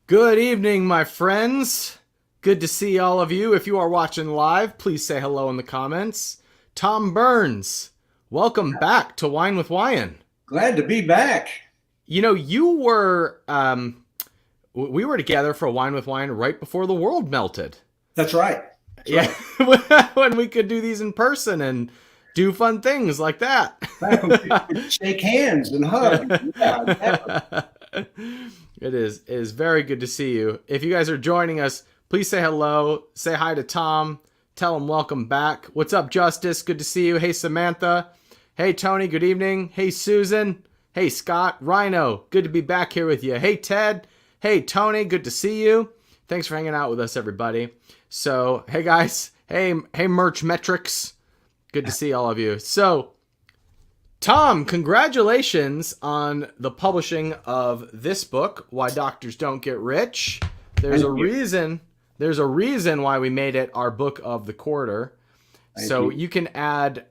Good evening, my friends. Good to see all of you. If you are watching live, please say hello in the comments. Tom Burns, welcome back to Wine with Wyan. Glad to be back. You know, we were together for a Wine with Wyan right before the world melted. That's right. Yeah, when we could do these in person and do fun things like that. Back when people could shake hands and hug. Yeah, exactly. It is very good to see you. If you guys are joining us, please say hello. Say hi to Tom. Tell him welcome back. What's up, Justice? Good to see you. Hey, Samantha. Hey, Tony. Good evening. Hey, Susan. Hey, Scott. Rhino. Good to be back here with you. Hey, Ted. Hey, Tony. Good to see you. Thanks for hanging out with us, everybody. So, hey, guys. Hey, Merch Metrics. Good to see all of you. So, Tom, congratulations on the publishing of this book, Why Doctors Don't Get Rich. There's a reason why we made it our book of the quarter. So you can add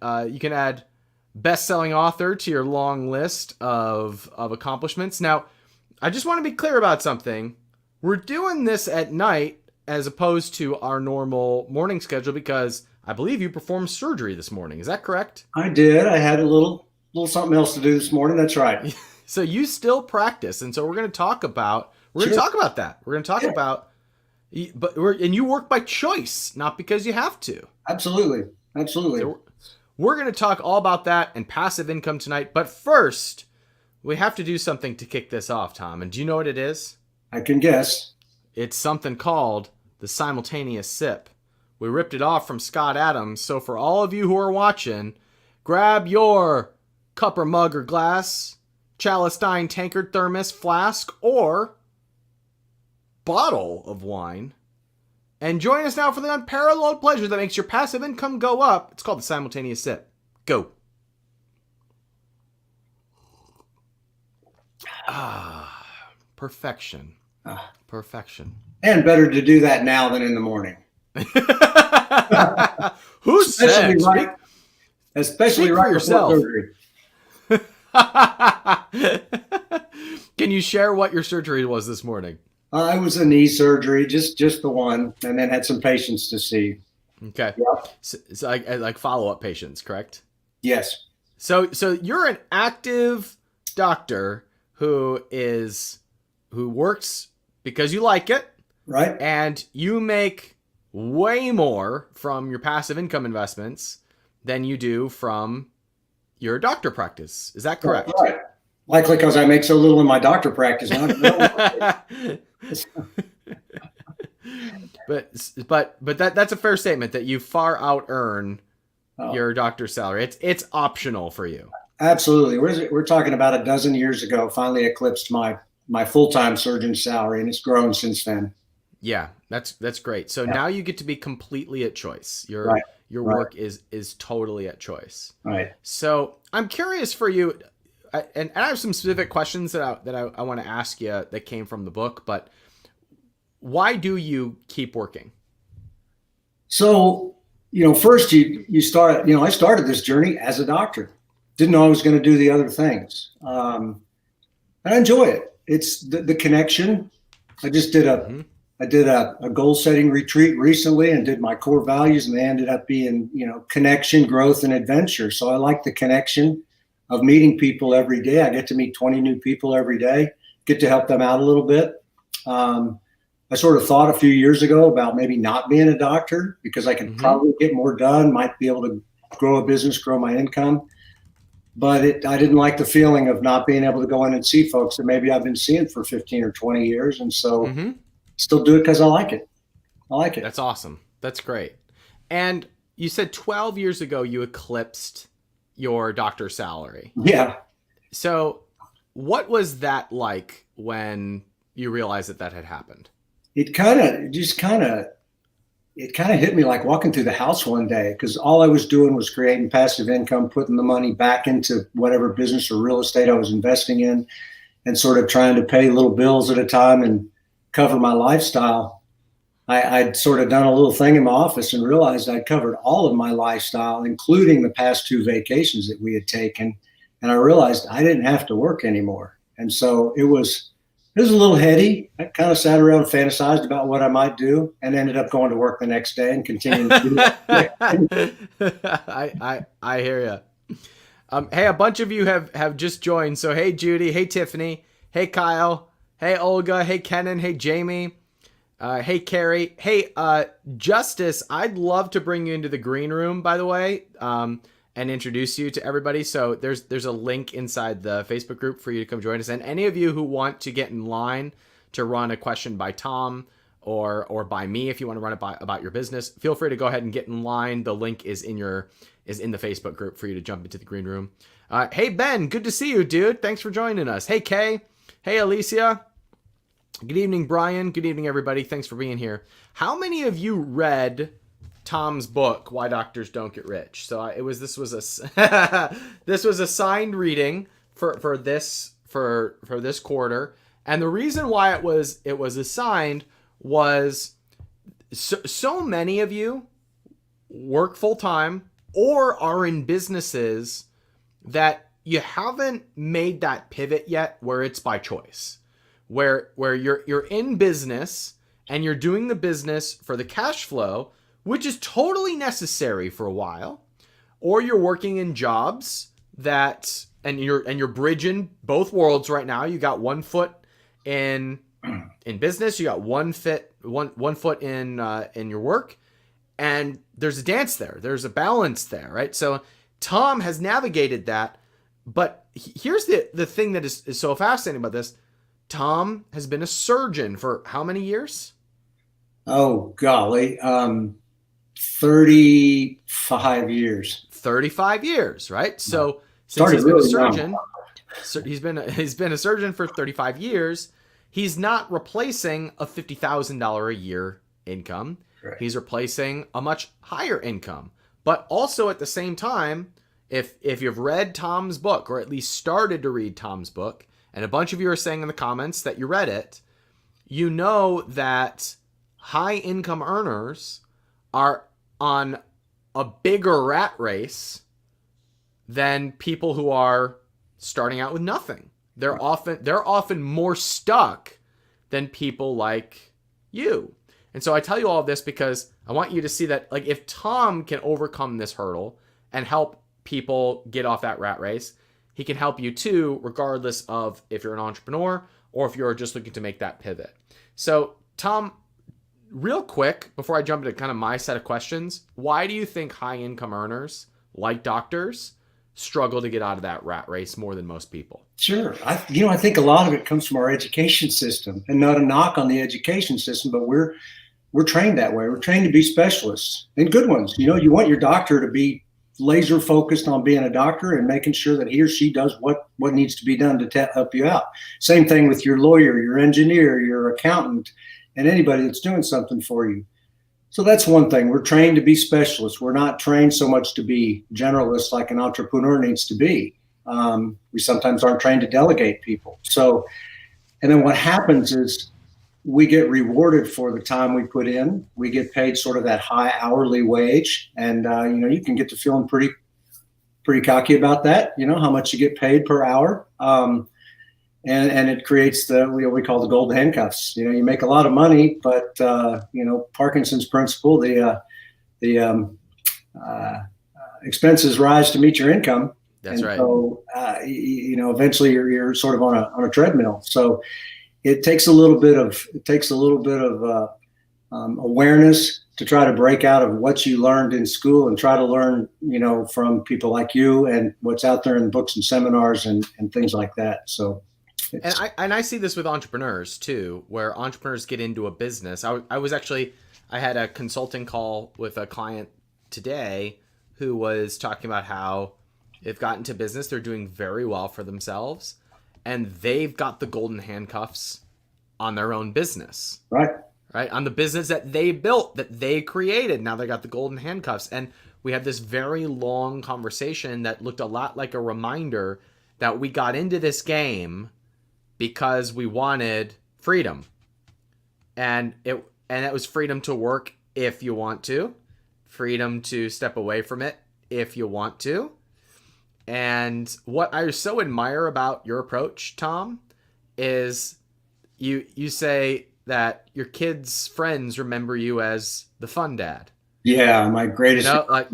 best-selling author to your long list of accomplishments. Now, I just want to be clear about something. We're doing this at night as opposed to our normal morning schedule because I believe you performed surgery this morning. Is that correct? I did. I had a little something else to do this morning. That's right. So you still practice, and so we're going to talk about that. We're going to talk about, and you work by choice, not because you have to. Absolutely. So we're going to talk all about that and passive income tonight. But first, we have to do something to kick this off, Tom. And do you know what it is? I can guess. It's something called the simultaneous sip. We ripped it off from Scott Adams. So for all of you who are watching, grab your cup or mug or glass, chalice, stein, tankard, thermos, flask, or bottle of wine, and join us now for the unparalleled pleasure that makes your passive income go up. It's called the simultaneous sip. Go. Perfection. Perfection. And better to do that now than in the morning. Who said? Especially right before surgery. Can you share what your surgery was this morning? It was a knee surgery, just the one, and then had some patients to see. Okay. Yeah. So like follow-up patients, correct? Yes. So you're an active doctor who works because you like it. Right. And you make way more from your passive income investments than you do from your doctor practice. Is that correct? Right. Likely because I make so little in my doctor practice. but that's a fair statement that you far out earn your doctor's salary. It's optional for you. Absolutely. We're talking about a dozen years ago, finally eclipsed my full-time surgeon salary, and it's grown since then. Yeah, that's great. So now you get to be completely at choice. Your work is totally at choice. Right. So I'm curious for you, and I have some specific questions that I want to ask you that came from the book. But why do you keep working? So first you start. I started this journey as a doctor. Didn't know I was going to do the other things, and I enjoy it. It's the connection. I just did a goal setting retreat recently and did my core values, and they ended up being, connection, growth, and adventure. So I like the connection of meeting people every day. I get to meet 20 new people every day, get to help them out a little bit. I sort of thought a few years ago about maybe not being a doctor because I could probably get more done, might be able to grow a business, grow my income. But I didn't like the feeling of not being able to go in and see folks that maybe I've been seeing for 15 or 20 years. And so still do it because I like it. That's awesome. That's great. And you said 12 years ago you eclipsed your doctor's salary. Yeah. So what was that like when you realized that had happened? It kind of hit me like walking through the house one day, because all I was doing was creating passive income, putting the money back into whatever business or real estate I was investing in, and sort of trying to pay little bills at a time and cover my lifestyle. I'd sort of done a little thing in my office and realized I'd covered all of my lifestyle, including the past 2 vacations that we had taken. And I realized I didn't have to work anymore. And so it was It was a little heady. I kind of sat around, fantasized about what I might do, and ended up going to work the next day and continuing to do that. I hear you. Hey, a bunch of you have just joined. So hey, Judy. Hey, Tiffany. Hey, Kyle. Hey, Olga. Hey, Kenan. Hey, Jamie. Hey, Carrie. Hey, Justice. I'd love to bring you into the green room, by the way, and introduce you to everybody. So there's a link inside the Facebook group for you to come join us. And any of you who want to get in line to run a question by Tom or by me, if you want to run it about your business, feel free to go ahead and get in line. The link is in the Facebook group for you to jump into the green room. Hey, Ben, good to see you, dude. Thanks for joining us. Hey, Kay. Hey, Alicia. Good evening, Brian. Good evening, everybody. Thanks for being here. How many of you read Tom's book, Why Doctors Don't Get Rich? So this was a signed reading for this quarter, and the reason why it was assigned was so many of you work full time or are in businesses that you haven't made that pivot yet, where it's by choice, where you're in business and you're doing the business for the cash flow, which is totally necessary for a while, or you're working in jobs that and you're bridging both worlds right now. You got one foot in business, you got one foot in your work, and there's a dance there. There's a balance there, right? So Tom has navigated that, but here's the thing that is so fascinating about this. Tom has been a surgeon for how many years? Oh, golly. 35 years. 35 years, right? So since he's been a surgeon, he's been a surgeon for 35 years. He's not replacing a $50,000 a year income. Right. He's replacing a much higher income. But also at the same time, if you've read Tom's book, or at least started to read Tom's book, and a bunch of you are saying in the comments that you read it, you know that high income earners are on a bigger rat race than people who are starting out with nothing. They're often more stuck than people like you. And so I tell you all of this because I want you to see that, like, if Tom can overcome this hurdle and help people get off that rat race, he can help you too, regardless of if you're an entrepreneur or if you're just looking to make that pivot. So Tom, real quick, before I jump into kind of my set of questions, why do you think high income earners, like doctors, struggle to get out of that rat race more than most people? Sure. I think a lot of it comes from our education system, and not a knock on the education system, but we're trained that way. We're trained to be specialists, and good ones. You want your doctor to be laser focused on being a doctor and making sure that he or she does what needs to be done to help you out. Same thing with your lawyer, your engineer, your accountant, and anybody that's doing something for you. So that's one thing. We're trained to be specialists. We're not trained so much to be generalists like an entrepreneur needs to be. We sometimes aren't trained to delegate people. So, and then what happens is we get rewarded for the time we put in. We get paid sort of that high hourly wage, and you can get to feeling pretty cocky about that. How much you get paid per hour. And it creates what we call the golden handcuffs. You make a lot of money, but Parkinson's principle, the expenses rise to meet your income. That's right. So eventually you're sort of on a treadmill. So it takes a little bit of awareness to try to break out of what you learned in school and try to learn from people like you and what's out there in books and seminars and things like that. So. And I see this with entrepreneurs too, where entrepreneurs get into a business. I had a consulting call with a client today who was talking about how they've gotten to business. They're doing very well for themselves, and they've got the golden handcuffs on their own business. Right. On the business that they built, that they created. Now they got the golden handcuffs. And we had this very long conversation that looked a lot like a reminder that we got into this game because we wanted freedom. And that was freedom to work if you want to, freedom to step away from it if you want to. And what I so admire about your approach, Tom, is you say that your kids' friends remember you as the fun dad. Yeah, my greatest. No, like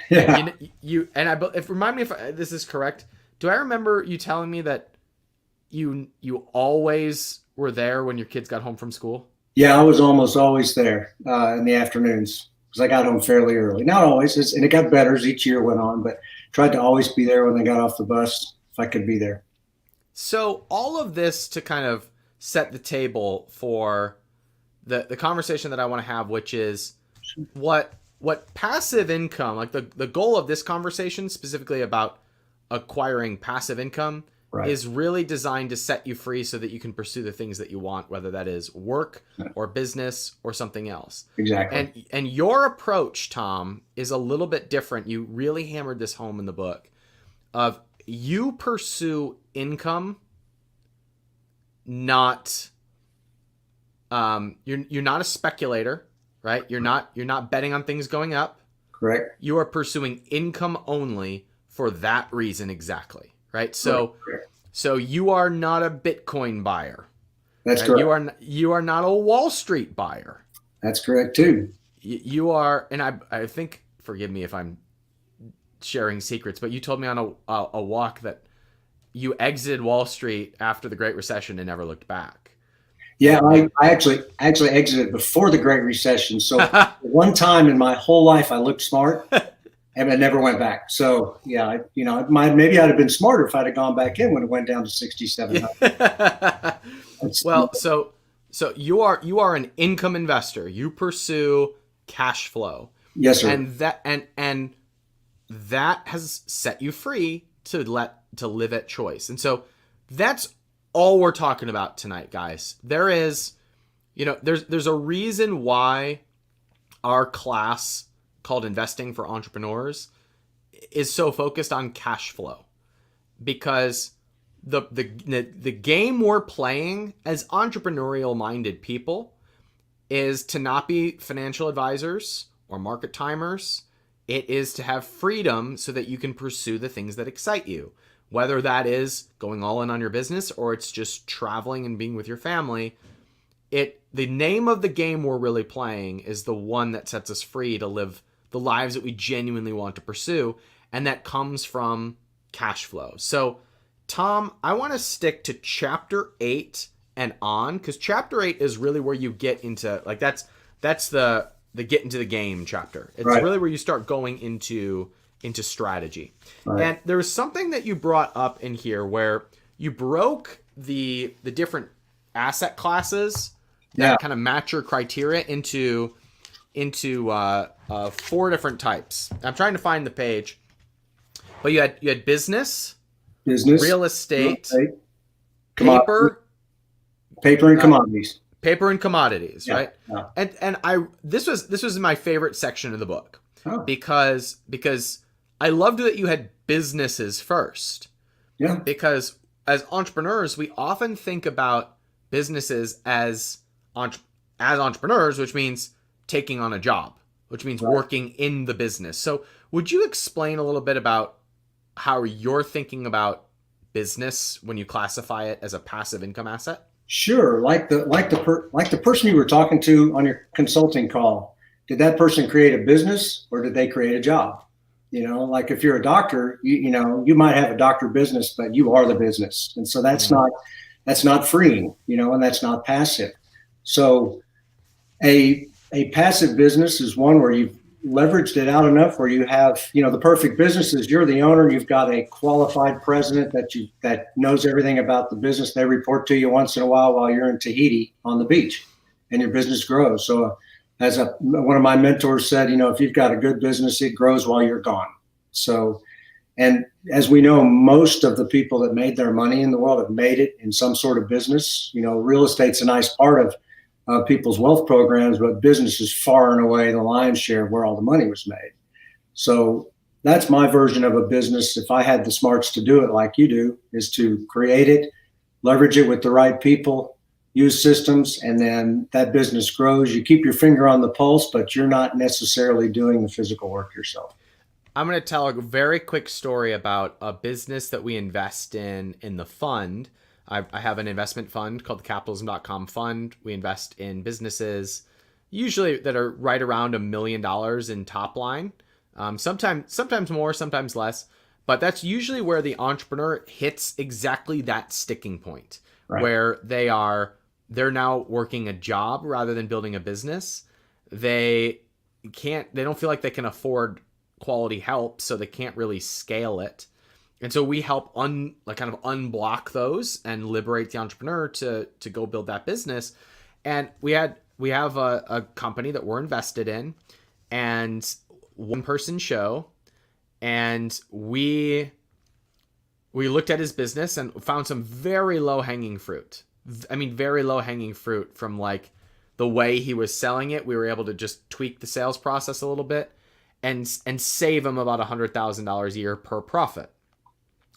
Yeah, if remind me if this is correct. Do I remember you telling me that you always were there when your kids got home from school? yeah, I was almost always there in the afternoons because I got home fairly early. Not always, and it got better as each year went on, but tried to always be there when they got off the bus if I could be there. So all of this to kind of set the table for the conversation that I want to have, which is what passive income, like the goal of this conversation specifically about acquiring passive income, Right. is really designed to set you free so that you can pursue the things that you want, whether that is work or business or something else. Exactly. And your approach, Tom, is a little bit different. You really hammered this home in the book of you pursue income, not you're not a speculator, right? You're not betting on things going up. Correct. You are pursuing income only for that reason exactly, right? So Correct. so you are not a Bitcoin buyer. That's Right? correct. You are not a Wall Street buyer. That's correct too. You are, and I think, forgive me if I'm sharing secrets, but you told me on a walk that you exited Wall Street after the Great Recession and never looked back. Yeah, I actually exited before the Great Recession. So one time in my whole life, I looked smart, and I never went back. So yeah, maybe I'd have been smarter if I'd have gone back in when it went down to 6,700. Well, so you are an income investor. You pursue cash flow. Yes, sir. And that has set you free to live at choice. And so that's all we're talking about tonight, guys. There's a reason why our class called Investing for Entrepreneurs is so focused on cash flow, because the game we're playing as entrepreneurial minded people is to not be financial advisors or market timers. It is to have freedom so that you can pursue the things that excite you, whether that is going all in on your business or it's just traveling and being with your family. The name of the game we're really playing is the one that sets us free to live the lives that we genuinely want to pursue, and that comes from cash flow. So, Tom, I want to stick to chapter 8 and on, because chapter 8 is really where you get into, like, that's the get into the game chapter. It's Right. really where you start going into strategy. Right. And there was something that you brought up in here where you broke the different asset classes that Yeah. kind of match your criteria into 4 different types. I'm trying to find the page, but you had business, real estate, paper and commodities. paper and commodities, Yeah. right? Yeah. And this was my favorite section of the book, Oh. because I loved that you had businesses first. Yeah. Because as entrepreneurs, we often think about businesses as entrepreneurs, which means taking on a job, which means Right. working in the business. So would you explain a little bit about how you're thinking about business when you classify it as a passive income asset? Sure. Like the person you were talking to on your consulting call, did that person create a business or did they create a job? Like if you're a doctor, you might have a doctor business, but you are the business. And so that's not freeing, and that's not passive. So a passive business is one where you've leveraged it out enough where you have, the perfect business is you're the owner. You've got a qualified president that knows everything about the business. They report to you once in a while you're in Tahiti on the beach, and your business grows. So as one of my mentors said, if you've got a good business, it grows while you're gone. So, and as we know, most of the people that made their money in the world have made it in some sort of business. Real estate's a nice part of people's wealth programs, but business is far and away the lion's share of where all the money was made. So that's my version of a business. If I had the smarts to do it like you do, is to create it, leverage it with the right people, use systems, and then that business grows. You keep your finger on the pulse, but you're not necessarily doing the physical work yourself. I'm going to tell a very quick story about a business that we invest in the fund. I have an investment fund called the capitalism.com fund. We invest in businesses usually that are right around $1 million in top line. Sometimes more, sometimes less, but that's usually where the entrepreneur hits exactly that sticking point, Right. where they're now working a job rather than building a business. They don't feel like they can afford quality help, so they can't really scale it. And so we help kind of unblock those and liberate the entrepreneur to go build that business. And we have a company that we're invested in, and one person show, and we looked at his business and found some very low hanging fruit. I mean, very low hanging fruit from like the way he was selling it. We were able to just tweak the sales process a little bit and save him about $100,000 a year per profit.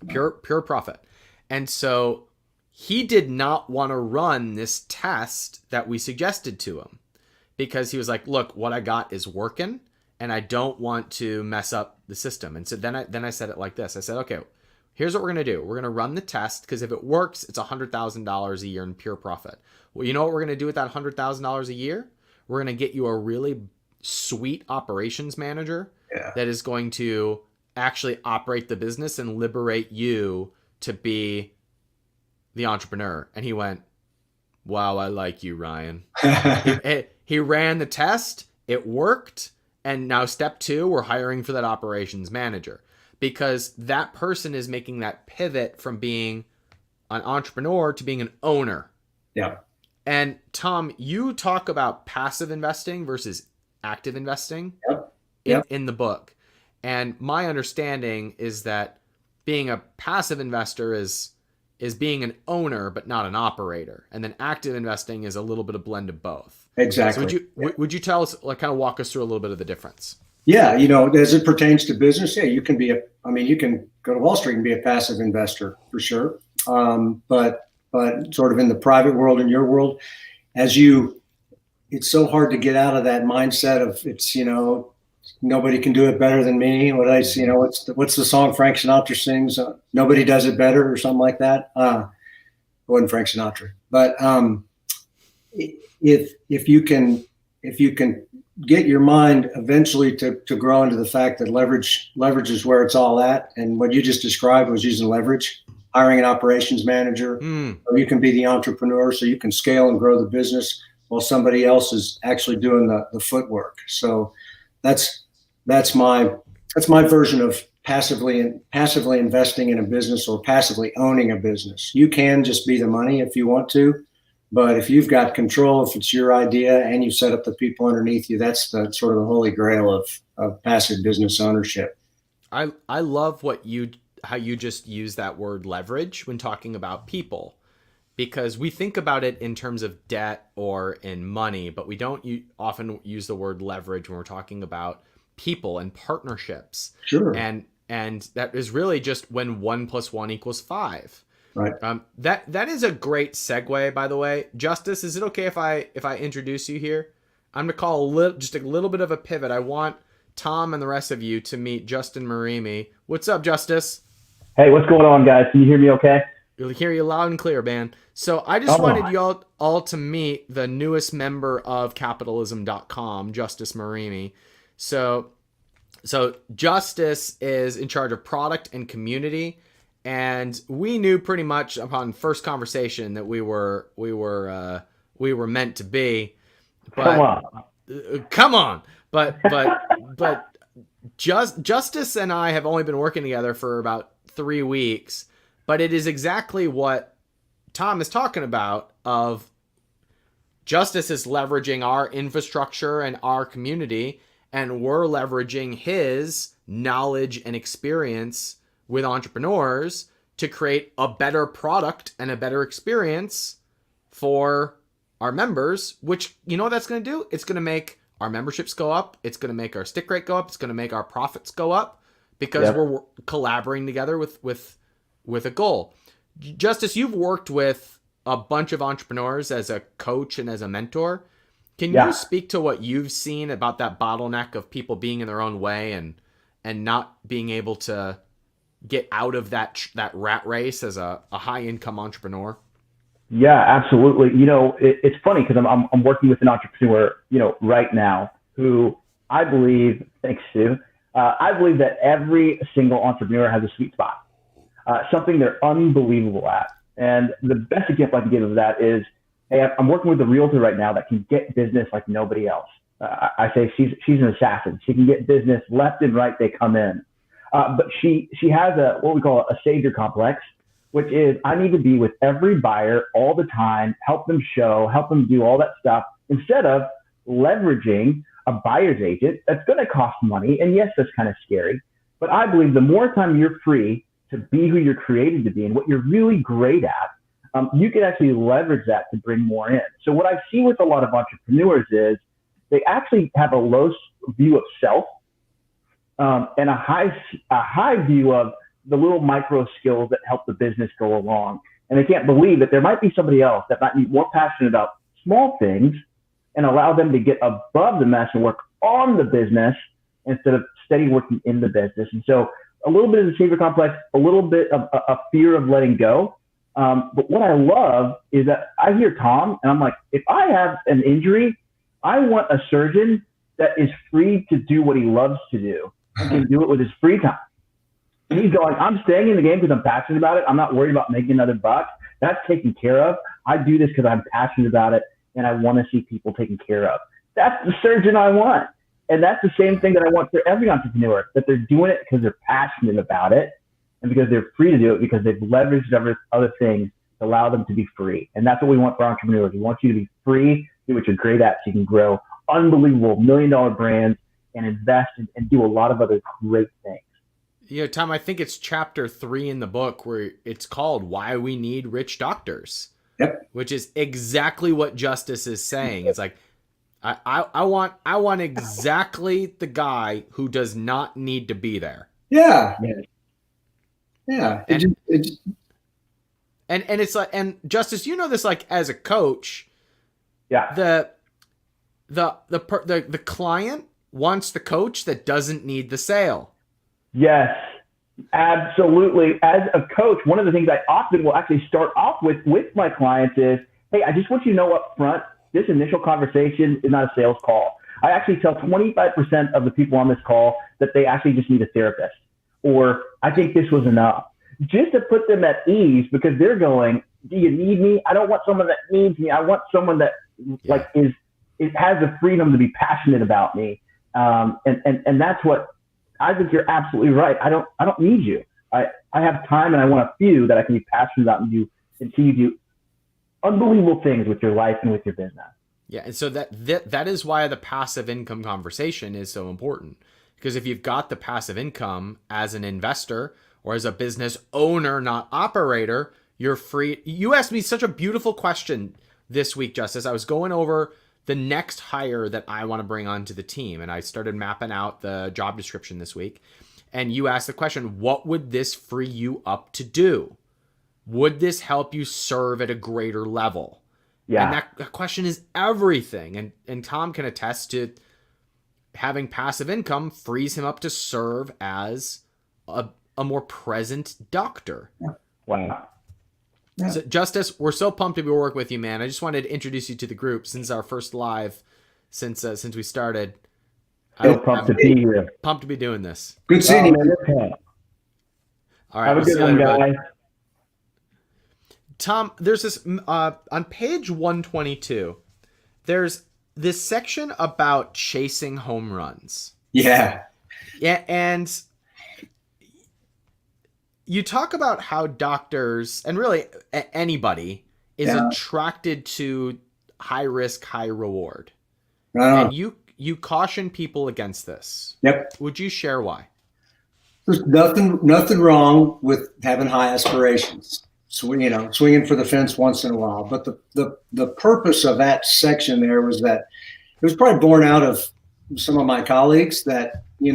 Pure profit. And so he did not want to run this test that we suggested to him, because he was like, look, what I got is working and I don't want to mess up the system. And so then I said it like this. I said, okay, here's what we're going to do. We're going to run the test, because if it works, it's $100,000 a year in pure profit. Well, you know what we're going to do with that $100,000 a year? We're going to get you a really sweet operations manager that is going to actually operate the business and liberate you to be the entrepreneur. And he went, wow, I like you, Ryan. He ran the test. It worked. And now step 2, we're hiring for that operations manager, because that person is making that pivot from being an entrepreneur to being an owner. Yeah. And Tom, you talk about passive investing versus active investing in the book. And my understanding is that being a passive investor is being an owner but not an operator, and then active investing is a little bit of blend of both. Exactly. So would you tell us, like, kind of walk us through a little bit of the difference? Yeah, as it pertains to business, you can you can go to Wall Street and be a passive investor for sure. But sort of in the private world, in your world, it's so hard to get out of that mindset of nobody can do it better than me. What's the song Frank Sinatra sings? Nobody does it better, or something like that. It wasn't Frank Sinatra, but if you can get your mind eventually to grow into the fact that leverage is where it's all at, and what you just described was using leverage, hiring an operations manager, or you can be the entrepreneur, so you can scale and grow the business while somebody else is actually doing the footwork. So that's my version of passively investing in a business, or passively owning a business. You can just be the money if you want to, but if you've got control, if it's your idea and you set up the people underneath you, that's the sort of the holy grail of passive business ownership. I love how you just use that word leverage when talking about people, because we think about it in terms of debt or in money, but we don't often use the word leverage when we're talking about people and partnerships. Sure. And that is really just when 1 + 1 = 5. Right. That is a great segue, by the way. Justice, is it okay if I introduce you here? I'm going to call just a little bit of a pivot. I want Tom and the rest of you to meet Justin Marimi. What's up, Justice? Hey, what's going on, guys? Can you hear me okay? You'll hear you loud and clear, man. So I just wanted you all to meet the newest member of capitalism.com, Justice Marimi. So Justice is in charge of product and community, and we knew pretty much upon first conversation that we were meant to be. But, come on. But Justice and I have only been working together for about 3 weeks, but it is exactly what Tom is talking about. Of Justice is leveraging our infrastructure and our community, and we're leveraging his knowledge and experience with entrepreneurs to create a better product and a better experience for our members, which, you know what that's going to do? It's going to make our memberships go up. It's going to make our stick rate go up. It's going to make our profits go up, because we're collaborating together with a goal. Justice, you've worked with a bunch of entrepreneurs as a coach and as a mentor. Can you speak to what you've seen about that bottleneck of people being in their own way and not being able to get out of that rat race as a high income entrepreneur? Yeah, absolutely. It's funny because I'm working with an entrepreneur, right now who I believe, thanks Sue, I believe that every single entrepreneur has a sweet spot, something they're unbelievable at. And the best example I can give of that is, hey, I'm working with a realtor right now that can get business like nobody else. I say she's an assassin. She can get business left and right. They come in, but she has what we call a savior complex, which is I need to be with every buyer all the time, help them show, help them do all that stuff instead of leveraging a buyer's agent. That's going to cost money. And yes, that's kind of scary. But I believe the more time you're free to be who you're created to be and what you're really great at, you can actually leverage that to bring more in. So what I see with a lot of entrepreneurs is they actually have a low view of self, and a high view of the little micro skills that help the business go along. And they can't believe that there might be somebody else that might be more passionate about small things and allow them to get above the mess and work on the business instead of steady working in the business. And so a little bit of the savior complex, a little bit of a fear of letting go. But what I love is that I hear Tom and I'm like, if I have an injury, I want a surgeon that is free to do what he loves to do and can do it with his free time. And he's going, I'm staying in the game because I'm passionate about it. I'm not worried about making another buck. That's taken care of. I do this because I'm passionate about it and I want to see people taken care of. That's the surgeon I want. And that's the same thing that I want for every entrepreneur, that they're doing it because they're passionate about it and because they're free to do it because they've leveraged other things to allow them to be free. And that's what we want for entrepreneurs. We want you to be free, do what you're great at so you can grow unbelievable $1 million brands and invest and do a lot of other great things. Tom, I think it's chapter 3 in the book where it's called Why We Need Rich Doctors. Yep. Which is exactly what Justice is saying. It's like, I want exactly the guy who does not need to be there. Yeah. And it's like, and Justice, this, like, as a coach, yeah, the client wants the coach that doesn't need the sale. Yes, absolutely. As a coach, one of the things I often will actually start off with my clients is, hey, I just want you to know up front, this initial conversation is not a sales call. I actually tell 25% of the people on this call that they actually just need a therapist, or I think this was enough, just to put them at ease because they're going, do you need me? I don't want someone that needs me. I want someone that has the freedom to be passionate about me. And that's what I think you're absolutely right. I don't need you. I have time and I want a few that I can be passionate about and see you do unbelievable things with your life and with your business. Yeah. And so that is why the passive income conversation is so important, because if you've got the passive income as an investor or as a business owner, not operator, you're free. You asked me such a beautiful question this week, Justice. I was going over the next hire that I want to bring onto the team. And I started mapping out the job description this week. And you asked the question, what would this free you up to do? Would this help you serve at a greater level? Yeah. And that question is everything. And Tom can attest to having passive income frees him up to serve as a more present doctor. Wow. Yeah. So, Justice, we're so pumped to be working with you, man. I just wanted to introduce you to the group since our first live, since we started. I'm pumped to be here. Pumped to be doing this. Good seeing you. All right, have a good one, guys. Tom, there's this on page 122. There's this section about chasing home runs. Yeah, and you talk about how doctors, and really anybody, is attracted to high risk, high reward. And you caution people against this. Yep. Would you share why? There's nothing wrong with having high aspirations. So, swinging for the fence once in a while. But the purpose of that section there was that it was probably born out of some of my colleagues that, you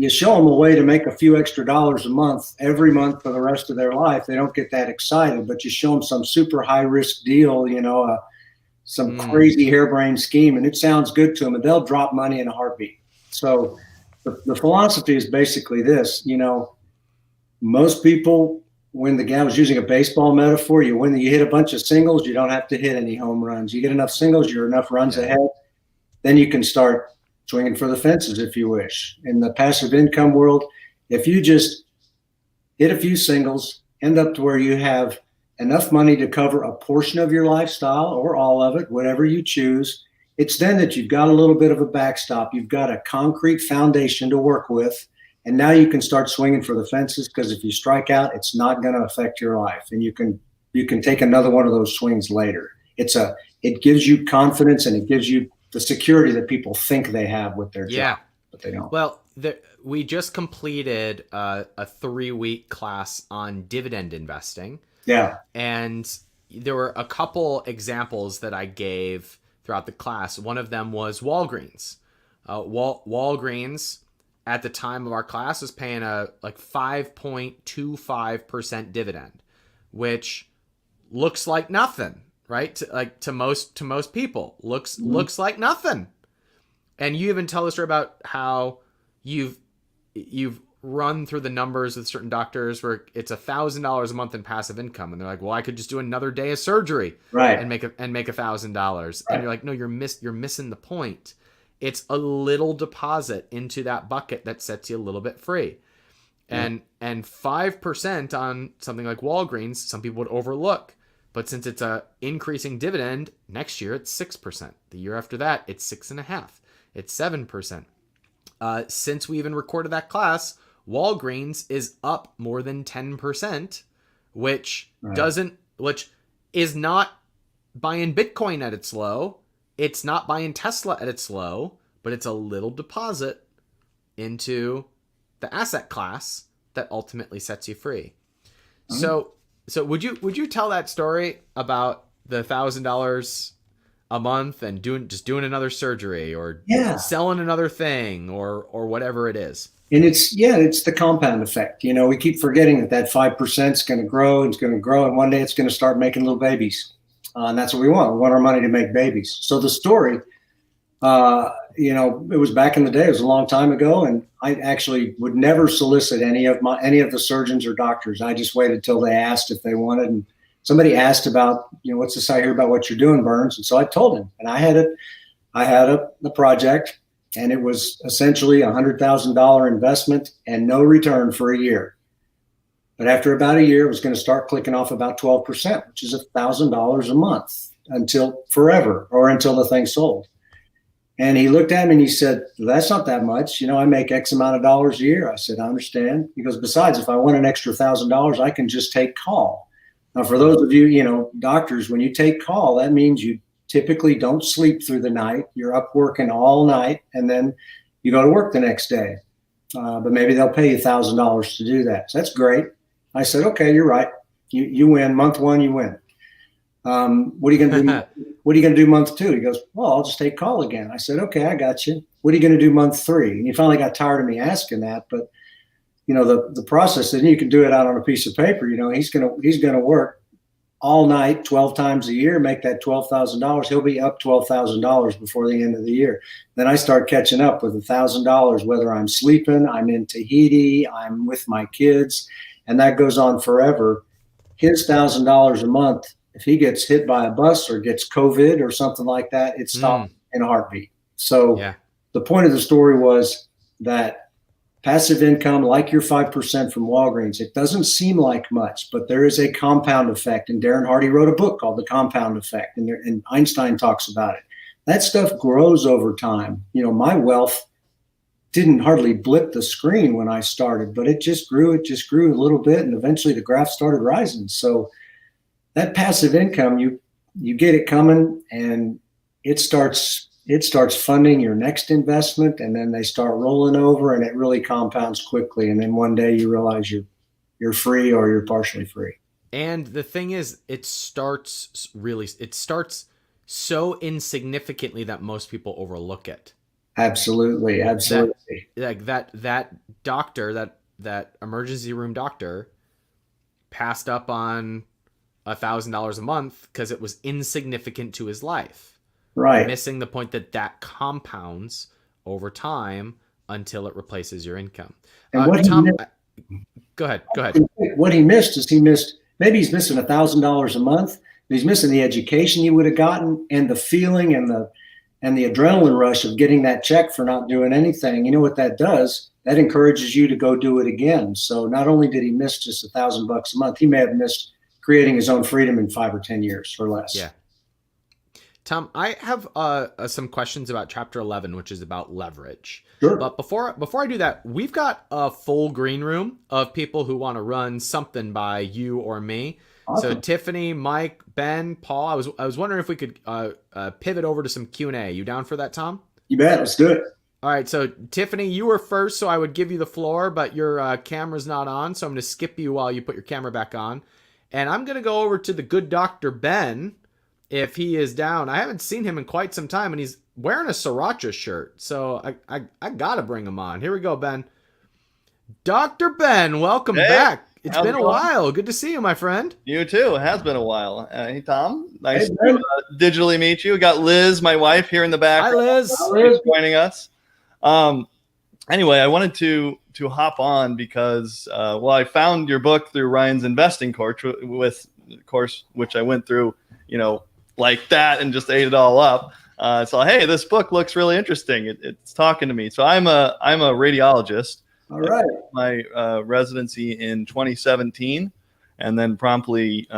show them a way to make a few extra dollars a month every month for the rest of their life. They don't get that excited, but you show them some super high risk deal, some crazy harebrained scheme, and it sounds good to them, and they'll drop money in a heartbeat. So the philosophy is basically this, most people when the guy was using a baseball metaphor, you hit a bunch of singles, you don't have to hit any home runs. You get enough singles, you're enough runs ahead. Then you can start swinging for the fences if you wish. In the passive income world, if you just hit a few singles, end up to where you have enough money to cover a portion of your lifestyle or all of it, whatever you choose, it's then that you've got a little bit of a backstop. You've got a concrete foundation to work with. And now you can start swinging for the fences, because if you strike out, it's not going to affect your life. And you can take another one of those swings later. It gives you confidence, and it gives you the security that people think they have with their job, but they don't. Well, we just completed a 3-week class on dividend investing. Yeah. And there were a couple examples that I gave throughout the class. One of them was Walgreens. Walgreens at the time of our class was paying a 5.25% dividend, which looks like nothing, right? To most people, looks like nothing. And you even tell the story about how you've run through the numbers with certain doctors where it's $1,000 a month in passive income, and they're like, "Well, I could just do another day of surgery, right, and make $1,000." Right. And you're like, "No, you're missing the point. It's a little deposit into that bucket that sets you a little bit free." And 5% on something like Walgreens, some people would overlook. But since it's a increasing dividend, next year it's 6%. The year after that, it's 6.5%. It's 7%. Since we even recorded that class, Walgreens is up more than 10%, which is not buying Bitcoin at its low. It's not buying Tesla at its low, but it's a little deposit into the asset class that ultimately sets you free. So would you tell that story about the $1,000 a month and doing another surgery or selling another thing or whatever it is? And it's the compound effect. We keep forgetting that 5% is going to grow, and it's going to grow, and one day it's going to start making little babies. And that's what we want. We want our money to make babies. So the story, it was back in the day. It was a long time ago, and I actually would never solicit any of the surgeons or doctors. I just waited till they asked if they wanted. And somebody asked about, what's this I hear about what you're doing, Burns? And so I told him, and I had a project, and it was essentially $100,000 investment and no return for a year. But after about a year, it was going to start clicking off about 12%, which is $1,000 a month until forever, or until the thing sold. And he looked at me and he said, "That's not that much. I make X amount of dollars a year." I said, "I understand." He goes, "Besides, if I want an extra $1,000, I can just take call." Now, for those of you, doctors, when you take call, that means you typically don't sleep through the night. You're up working all night, and then you go to work the next day. But maybe they'll pay you $1,000 to do that. So that's great. I said, "Okay, you're right. You win. Month one, you win. What are you going to do? What are you going to do month two?" He goes, "Well, I'll just take call again." I said, "Okay, I got you. What are you going to do month three?" And he finally got tired of me asking that. But the process, then you can do it out on a piece of paper. He's going to work all night 12 times a year, make that $12,000. He'll be up $12,000 before the end of the year. Then I start catching up with $1,000, whether I'm sleeping, I'm in Tahiti, I'm with my kids, and that goes on forever. His $1,000 a month, if he gets hit by a bus or gets COVID or something like that, it stops in a heartbeat. So the point of the story was that passive income, like your 5% from Walgreens, it doesn't seem like much, but there is a compound effect. And Darren Hardy wrote a book called The Compound Effect, and Einstein talks about it. That stuff grows over time. My wealth didn't hardly blip the screen when I started, but it just grew a little bit, and eventually the graph started rising. So that passive income, you get it coming, and it starts funding your next investment, and then they start rolling over, and it really compounds quickly. And then one day you realize you're free, or you're partially free. And the thing is, it starts so insignificantly that most people overlook it. Absolutely. That doctor, that emergency room doctor, passed up on $1,000 a month because it was insignificant to his life. Right. Missing the point that compounds over time until it replaces your income. And Go ahead. What he missed is maybe he's missing $1,000 a month. But he's missing the education he would have gotten and the feeling and the adrenaline rush of getting that check for not doing anything. You know what that does? That encourages you to go do it again. So not only did he miss just $1,000 a month, he may have missed creating his own freedom in 5 or 10 years or less. Yeah. Tom, I have some questions about chapter 11, which is about leverage. Sure. But before I do that, we've got a full green room of people who want to run something by you or me. Awesome. So Tiffany, Mike, Ben, Paul, I was wondering if we could pivot over to some Q&A. You down for that, Tom? You bet. Let's do it. All right. So Tiffany, you were first, so I would give you the floor, but your camera's not on, so I'm going to skip you while you put your camera back on. And I'm going to go over to the good Dr. Ben if he is down. I haven't seen him in quite some time, and he's wearing a Sriracha shirt, so I got to bring him on. Here we go, Ben. Dr. Ben, welcome back. It's been a while. Good to see you, my friend. You too. It has been a while. Hey, Tom. Nice to digitally meet you. We got Liz, my wife, here in the back. Hi, Liz. Joining us. Anyway, I wanted to hop on because, I found your book through Ryan's investing course, which I went through, like that and just ate it all up. So, hey, this book looks really interesting. It's talking to me. So I'm a radiologist. All right. My residency in 2017, and then promptly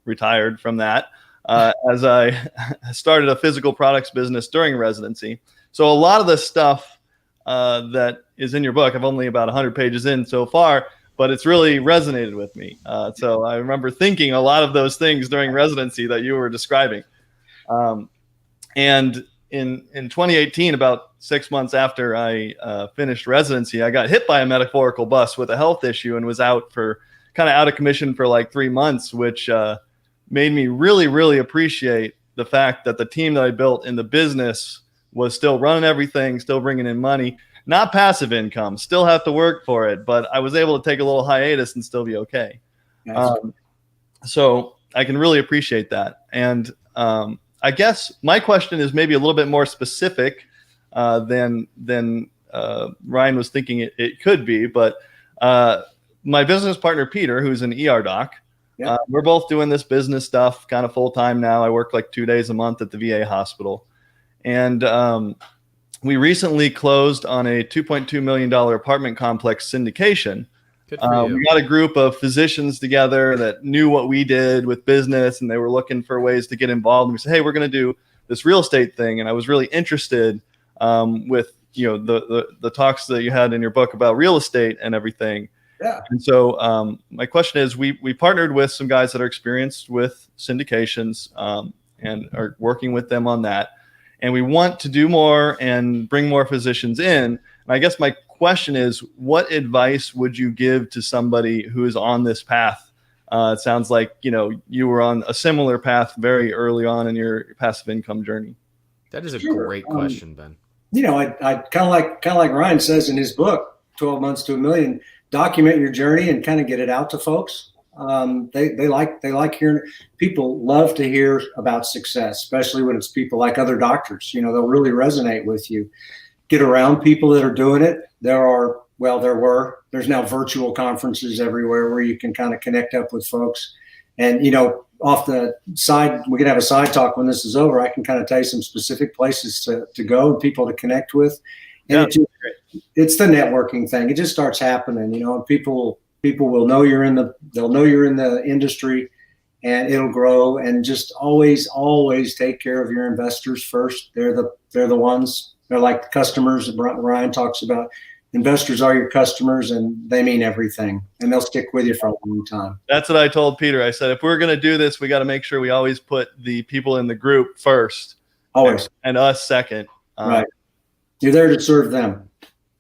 retired from that as I started a physical products business during residency. So a lot of the stuff that is in your book, I've only about 100 pages in so far, but it's really resonated with me. So I remember thinking a lot of those things during residency that you were describing. And in 2018, about 6 months after I finished residency, I got hit by a metaphorical bus with a health issue and was out of commission for like 3 months, which made me really, really appreciate the fact that the team that I built in the business was still running everything, still bringing in money, not passive income, still have to work for it, but I was able to take a little hiatus and still be okay. So I can really appreciate that. And I guess my question is maybe a little bit more specific than Ryan was thinking it could be. But my business partner, Peter, who's an ER doc, we're both doing this business stuff kind of full time now. I work like 2 days a month at the VA hospital. And we recently closed on a $2.2 million apartment complex syndication. Good for you. We got a group of physicians together that knew what we did with business, and they were looking for ways to get involved. And we said, hey, we're going to do this real estate thing. And I was really interested with the talks that you had in your book about real estate and everything. Yeah. And so my question is, we partnered with some guys that are experienced with syndications and are working with them on that. And we want to do more and bring more physicians in. And I guess my question is, what advice would you give to somebody who is on this path? It sounds like, you were on a similar path very early on in your passive income journey. That is a great question, Ben. I kind of like Ryan says in his book, 12 Months to $1 Million, document your journey and kind of get it out to folks. They like hearing. People love to hear about success, especially when it's people like other doctors. They'll really resonate with you. Get around people that are doing it. There's now virtual conferences everywhere where you can kind of connect up with folks. And, off the side, we can have a side talk when this is over. I can kind of tell you some specific places to go and people to connect with. And it's the networking thing. It just starts happening, and people will know they'll know you're in the industry, and it'll grow. And just always take care of your investors first. They're the ones. They're like the customers that Ryan talks about. Investors are your customers, and they mean everything, and they'll stick with you for a long time. That's what I told Peter. I said, if we're going to do this, we got to make sure we always put the people in the group first, always, and us second. Right. You're there to serve them.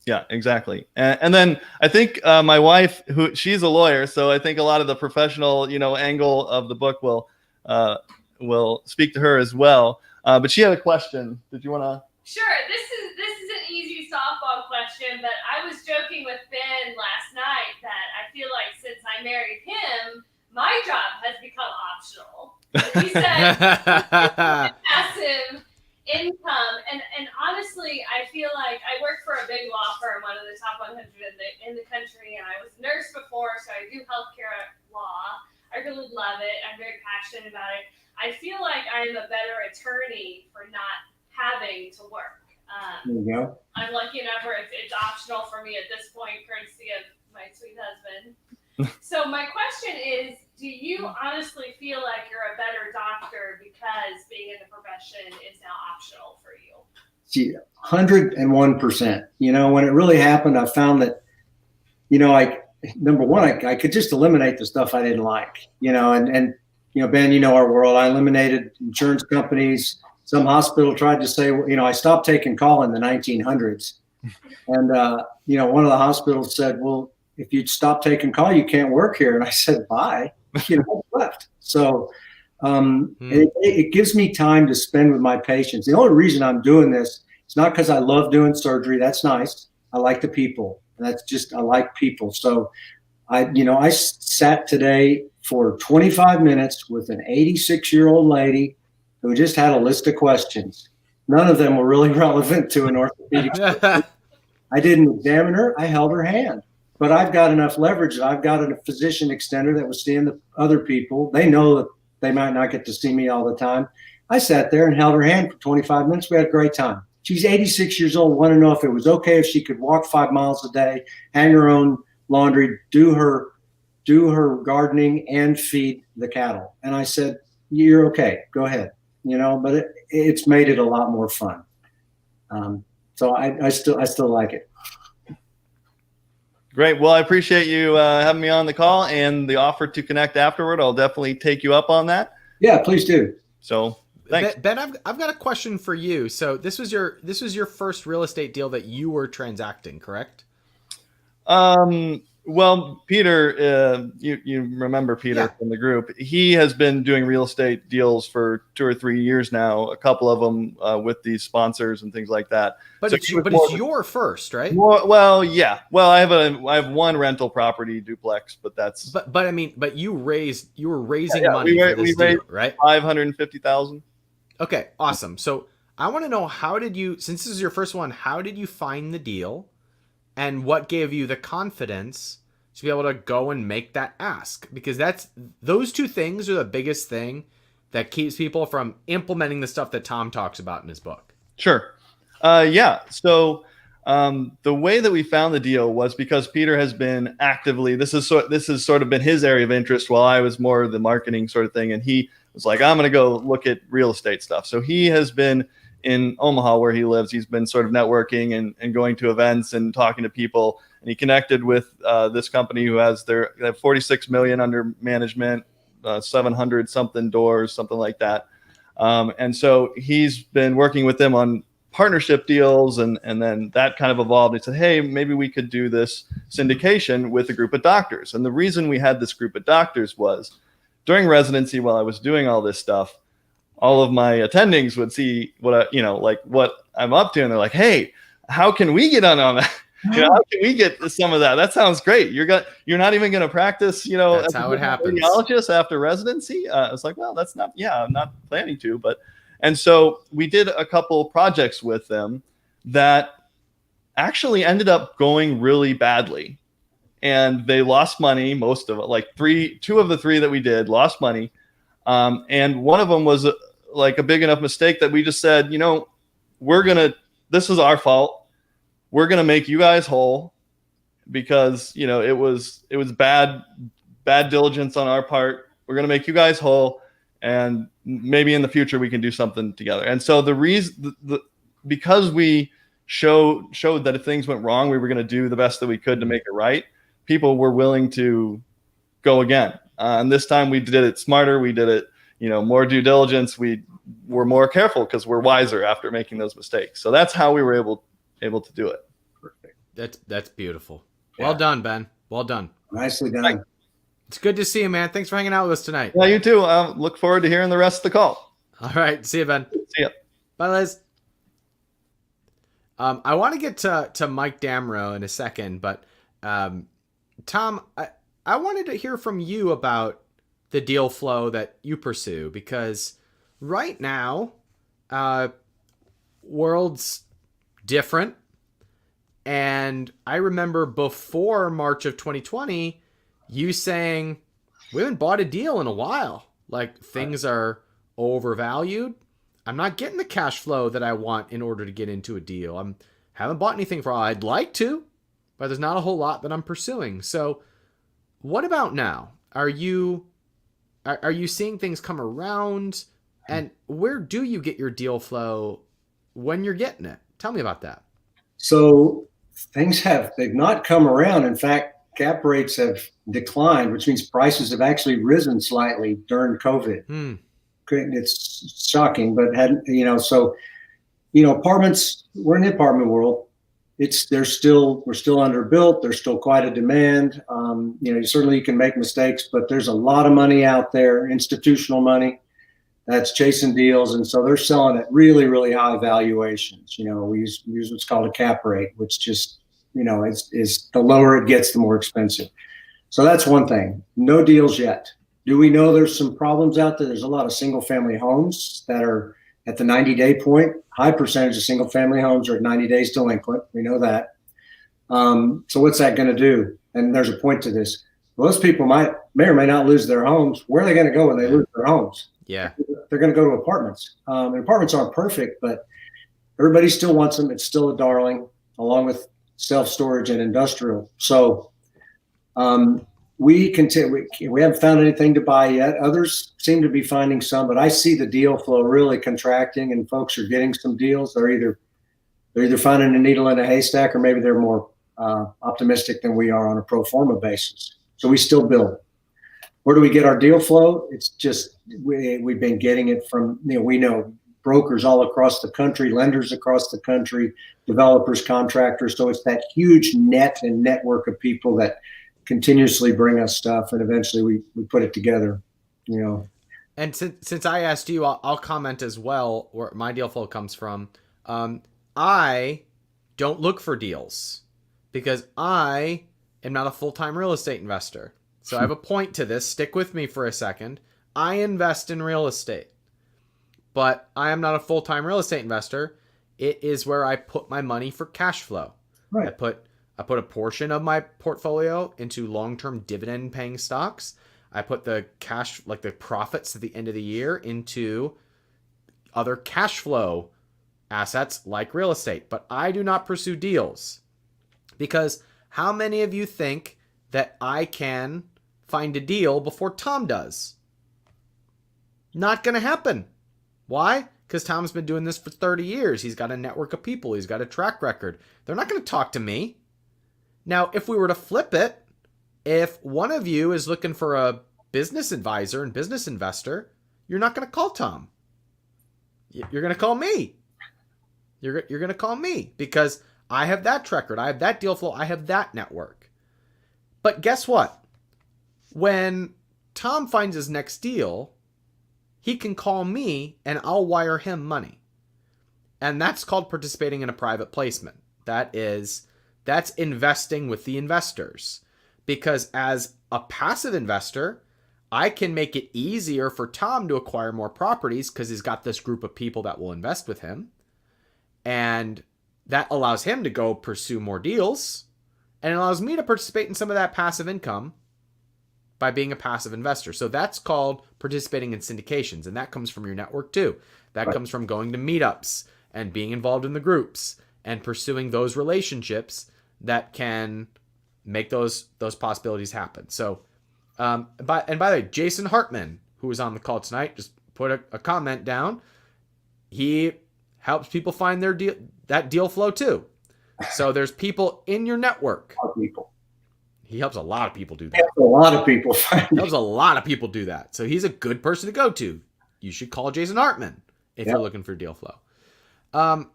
Yeah, exactly. And then I think my wife, she's a lawyer, so I think a lot of the professional, angle of the book will speak to her as well. But she had a question. Did you want to? Sure. This is an easy softball question, but I was joking with Ben last night that I feel like since I married him, my job has become optional. He said passive income, and honestly, honestly, I feel like I work for a big law firm, one of the top 100 in the country, and I was a nurse before, so I do healthcare law. I really love it. I'm very passionate about it. I feel like I'm a better attorney for not having to work. There you go. I'm lucky enough where it's optional for me at this point, courtesy of my sweet husband. So my question is, do you honestly feel like you're a better doctor because being in the profession is now optional for you? See, 101%. You know, when it really happened, I found that, you know, number one, I could just eliminate the stuff I didn't like, you know, and, you know, Ben, you know, our world, I eliminated insurance companies. Some hospital tried to say, you know, I stopped taking call in the 1900s. And, you know, one of the hospitals said, well, if you'd stop taking call, you can't work here. And I said, bye, you know, I left. So it gives me time to spend with my patients. The only reason I'm doing this, it's not because I love doing surgery. That's nice. I like the people. That's just, I like people. So I sat today for 25 minutes with an 86-year-old lady who just had a list of questions. None of them were really relevant to an orthopedic. I didn't examine her. I held her hand. But I've got enough leverage. I've got a physician extender that was seeing the other people. They know that they might not get to see me all the time. I sat there and held her hand for 25 minutes. We had a great time. She's 86 years old, wanted to know if it was okay if she could walk 5 miles a day, hang her own laundry, do her gardening, and feed the cattle. And I said, you're okay, go ahead. You know, but it's made it a lot more fun. So I still like it. Great. Well, I appreciate you having me on the call and the offer to connect afterward. I'll definitely take you up on that. Yeah, please do. So thanks. Ben, I've got a question for you. So this was your first real estate deal that you were transacting, correct? Well, Peter, you remember Peter from the group. He has been doing real estate deals for 2 or 3 years now, a couple of them with these sponsors and things like that. But so it's your first, right? Well, yeah. Well, I have one rental property duplex, but that's. But you were raising money for this deal, right? $550,000. Okay, awesome. So I want to know, since this is your first one, how did you find the deal? And what gave you the confidence to be able to go and make that ask? Because those two things are the biggest thing that keeps people from implementing the stuff that Tom talks about in his book. Sure. Yeah. So the way that we found the deal was because Peter has been actively, this has sort of been his area of interest while I was more the marketing sort of thing. And he was like, I'm going to go look at real estate stuff. So he has been in Omaha where he lives. He's been sort of networking and going to events and talking to people. And he connected with this company who they have 46 million under management, 700 something doors, something like that. And so he's been working with them on partnership deals. And then that kind of evolved. He said, hey, maybe we could do this syndication with a group of doctors. And the reason we had this group of doctors was during residency, while I was doing all this stuff, all of my attendings would see what I'm up to, and they're like, "Hey, how can we get on that? How can we get some of that? That sounds great. You're not even going to practice, That's how it happens. Radiologist after residency." I was like, "Well, that's not. Yeah, I'm not planning to." And so we did a couple projects with them that actually ended up going really badly, and they lost money. Most of it, 2 of the 3 that we did, lost money, and one of them was a big enough mistake that we just said, this is our fault. We're going to make you guys whole because, it was bad diligence on our part. We're going to make you guys whole, and maybe in the future we can do something together. And so because we showed that if things went wrong, we were going to do the best that we could to make it right. People were willing to go again. And this time we did it smarter. We did it, more due diligence. We were more careful because we're wiser after making those mistakes. So that's how we were able to do it. Perfect. That's beautiful. Yeah. Well done, Ben. Well done. Nicely done. It's good to see you, man. Thanks for hanging out with us tonight. Yeah, you too. Look forward to hearing the rest of the call. All right. See you, Ben. See ya. Bye, Liz. I want to get to Mike Damrow in a second, but Tom, I wanted to hear from you about the deal flow that you pursue, because right now, world's different. And I remember before March of 2020, you saying, we haven't bought a deal in a while. Like, things are overvalued. I'm not getting the cash flow that I want in order to get into a deal. Haven't bought anything for all. I'd like to, but there's not a whole lot that I'm pursuing. So what about now? Are you seeing things come around? And where do you get your deal flow when you're getting it? Tell me about that. So they've not come around. In fact, cap rates have declined, which means prices have actually risen slightly during COVID. It's shocking, but apartments, we're in the apartment world. We're still underbuilt. There's still quite a demand. Certainly you can make mistakes, but there's a lot of money out there, institutional money that's chasing deals. And so they're selling at really, really high valuations. We use what's called a cap rate, which just, is the lower it gets, the more expensive. So that's one thing. No deals yet. Do we know there's some problems out there? There's a lot of single family homes that are at the 90-day point. High percentage of single family homes are at 90 days delinquent. We know that. So what's that going to do? And there's a point to this. Most people may or may not lose their homes. Where are they going to go when they lose their homes? Yeah. They're going to go to apartments. And apartments aren't perfect, but everybody still wants them. It's still a darling, along with self-storage and industrial. So we haven't found anything to buy yet. Others seem to be finding some, but I see the deal flow really contracting, and folks are getting some deals. They're either finding a needle in a haystack, or maybe they're more optimistic than we are on a pro forma basis. So we still build. Where do we get our deal flow? It's just we've been getting it from, we know brokers all across the country, lenders across the country, developers, contractors. So it's that huge net and network of people that continuously bring us stuff, and eventually we put it together. And since I asked you, I'll comment as well where my deal flow comes from. I don't look for deals because I am not a full-time real estate investor. So I have a point to this. Stick with me for a second. I invest in real estate, but I am not a full-time real estate investor. It is where I put my money for cash flow. Right. I put a portion of my portfolio into long-term dividend-paying stocks. I put the cash, like the profits at the end of the year, into other cash flow assets like real estate. But I do not pursue deals, because how many of you think that I can find a deal before Tom does? Not going to happen. Why? Because Tom's been doing this for 30 years. He's got a network of people. He's got a track record. They're not going to talk to me. Now, if we were to flip it, if one of you is looking for a business advisor and business investor, you're not going to call Tom. You're going to call me. You're going to call me because I have that track record. I have that deal flow. I have that network. But guess what? When Tom finds his next deal, he can call me and I'll wire him money. And that's called participating in a private placement. That's investing with the investors. Because as a passive investor, I can make it easier for Tom to acquire more properties because he's got this group of people that will invest with him. And that allows him to go pursue more deals. And it allows me to participate in some of that passive income by being a passive investor. So that's called participating in syndications. And that comes from your network too. That comes from going to meetups and being involved in the groups and pursuing those relationships that can make those possibilities happen. So, by the way, Jason Hartman, who was on the call tonight, just put a comment down. He helps people find their deal flow too. So there's people in your network. He helps a lot of people do that. A lot of people. He helps a lot of people do that. So he's a good person to go to. You should call Jason Hartman if you're looking for deal flow.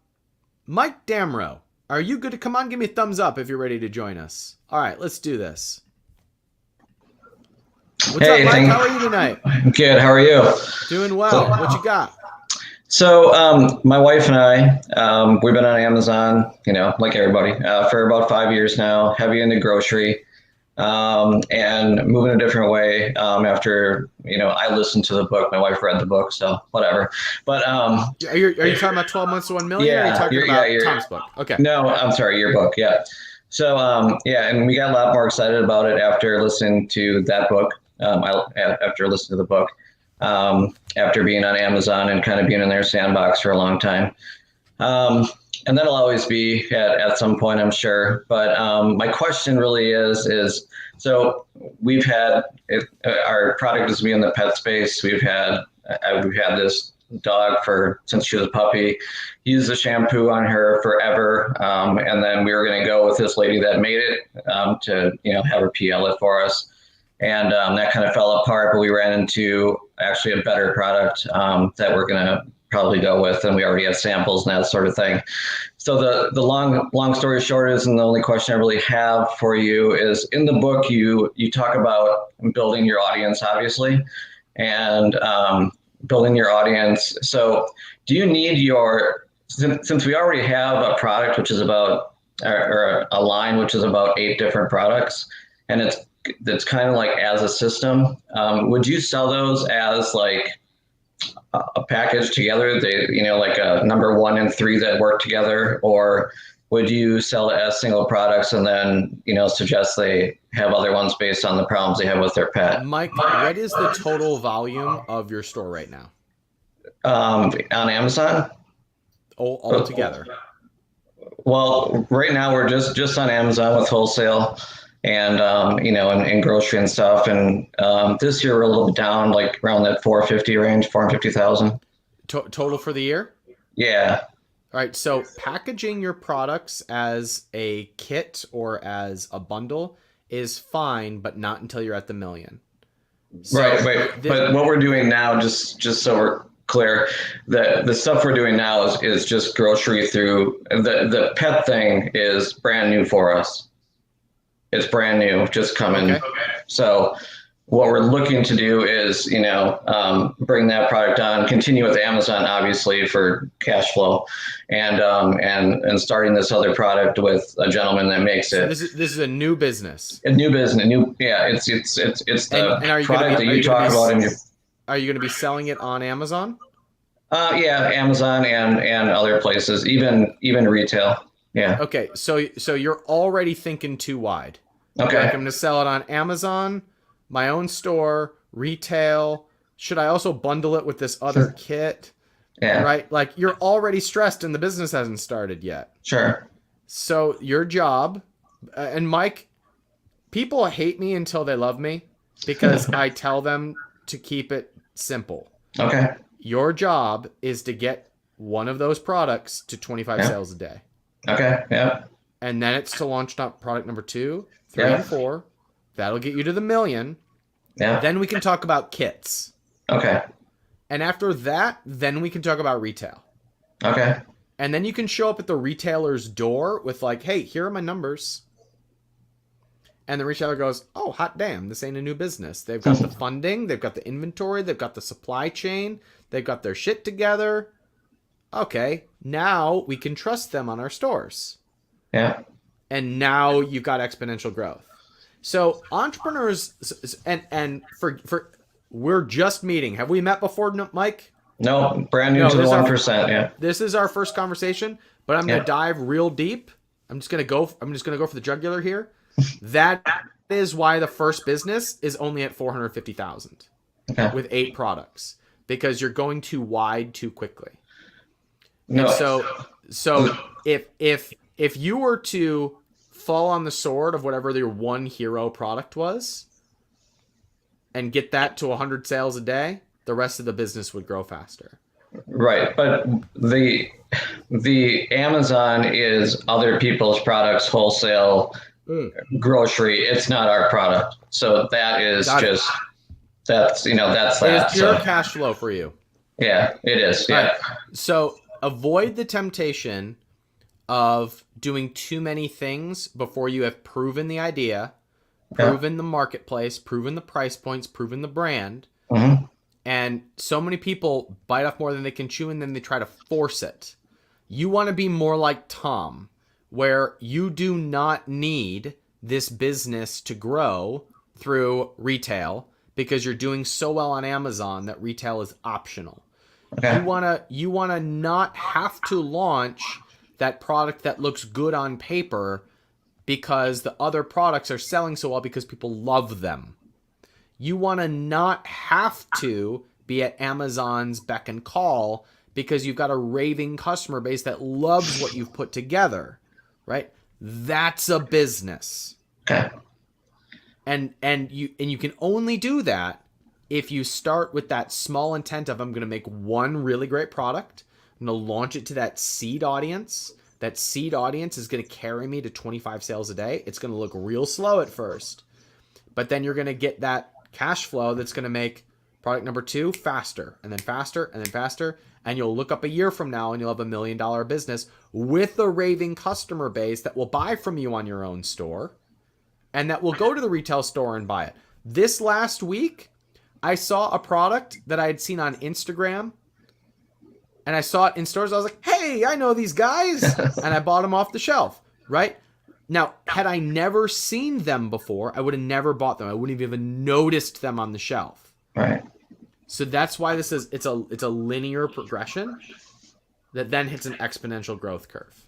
Mike Damrow, are you good to come on? Give me a thumbs up if you're ready to join us. All right, let's do this. What's up, Mike? How are you tonight? Good. How are you? Doing well. What you got? So my wife and I, we've been on Amazon, like everybody, for about 5 years now, heavy into grocery. and move in a different way. After I listened to the book, my wife read the book, so whatever. But Are you talking about 12 months to 1 million? Or are you talking about Tom's book? Okay. No, I'm sorry, your book. Yeah. So and we got a lot more excited about it after listening to that book. After listening to the book, after being on Amazon and kind of being in their sandbox for a long time. And that'll always be at some point, I'm sure. But my question really is so we've had our product is me in the pet space. We've had this dog since she was a puppy. Used the shampoo on her forever, and then we were going to go with this lady that made it to have her PL it for us, and that kind of fell apart. But we ran into actually a better product that we're going to probably go with, and we already have samples and that sort of thing. So the long story short is, and the only question I really have for you is, in the book you talk about building your audience, obviously, and building your audience. So do you need since we already have a product which is about, or a line which is about 8 different products, and it's kind of like as a system, would you sell those as like a package together? They, like a number 1 and 3 that work together, or would you sell it as single products and then, suggest they have other ones based on the problems they have with their pet? Mike, what is the total volume of your store right now? On Amazon? All together. Well, right now we're just on Amazon with wholesale and, and grocery and stuff. And this year we're a little bit down, like around that 450 range, 450,000. Total for the year? Yeah. All right. So packaging your products as a kit or as a bundle is fine, but not until you're at the million. So right. But what we're doing now, just so we're clear, the stuff we're doing now is just grocery through the pet thing is brand new for us. It's brand new, just coming. Okay. So what we're looking to do is, bring that product on, continue with Amazon, obviously, for cash flow, and starting this other product with a gentleman that makes it. So this is a new business. A new business, it's the product that you talk about. Are you going to be selling it on Amazon? Yeah, Amazon and other places, even retail. Yeah. Okay, so you're already thinking too wide. Okay. Like, I'm going to sell it on Amazon, my own store, retail. Should I also bundle it with this other kit? Yeah. Right? Like, you're already stressed and the business hasn't started yet. Sure. So your job, and Mike, people hate me until they love me because I tell them to keep it simple. Okay. Your job is to get one of those products to 25 sales a day. Okay. Yeah. And then it's to launch product number 2, 3, and 4. That'll get you to the million. Yeah. Then we can talk about kits. Okay. And after that, then we can talk about retail. Okay. And then you can show up at the retailer's door with like, hey, here are my numbers. And the retailer goes, oh, hot damn, this ain't a new business. They've got the funding, they've got the inventory, they've got the supply chain, they've got their shit together. Okay, now we can trust them on our stores. Yeah. And now you've got exponential growth. So entrepreneurs, and for we're just meeting. Have we met before, Mike? No, brand new to the 1%. Yeah. This is our first conversation, but I'm going to dive real deep. I'm just going to go for the jugular here. That is why the first business is only at 450,000 with 8 products, because you're going too wide too quickly. No. And so if you were to fall on the sword of whatever your one hero product was and get that to 100 sales a day, the rest of the business would grow faster. Right. But the Amazon is other people's products, wholesale, grocery. It's not our product. So that is that's that. It's pure cash flow for you. Yeah, it is. Yeah. Right. So avoid the temptation of doing too many things before you have proven the idea, proven the marketplace, proven the price points, proven the brand. Mm-hmm. And so many people bite off more than they can chew, and then they try to force it. You want to be more like Tom, where you do not need this business to grow through retail because you're doing so well on Amazon that retail is optional. Okay. You wanna not have to launch that product that looks good on paper because the other products are selling so well because people love them. You want to not have to be at Amazon's beck and call because you've got a raving customer base that loves what you've put together, right? That's a business. Okay. And you can only do that if you start with that small intent of, I'm going to make one really great product. I'm going to launch it to that seed audience. That seed audience is going to carry me to 25 sales a day. It's going to look real slow at first, but then you're going to get that cash flow that's going to make product number 2 faster and then faster and then faster. And you'll look up a year from now and you'll have $1 million business with a raving customer base that will buy from you on your own store and that will go to the retail store and buy it. This last week, I saw a product that I had seen on Instagram and I saw it in stores. I was like, hey, I know these guys. And I bought them off the shelf, right? Now, had I never seen them before, I would have never bought them. I wouldn't have even noticed them on the shelf. Right. So that's why it's a linear progression that then hits an exponential growth curve.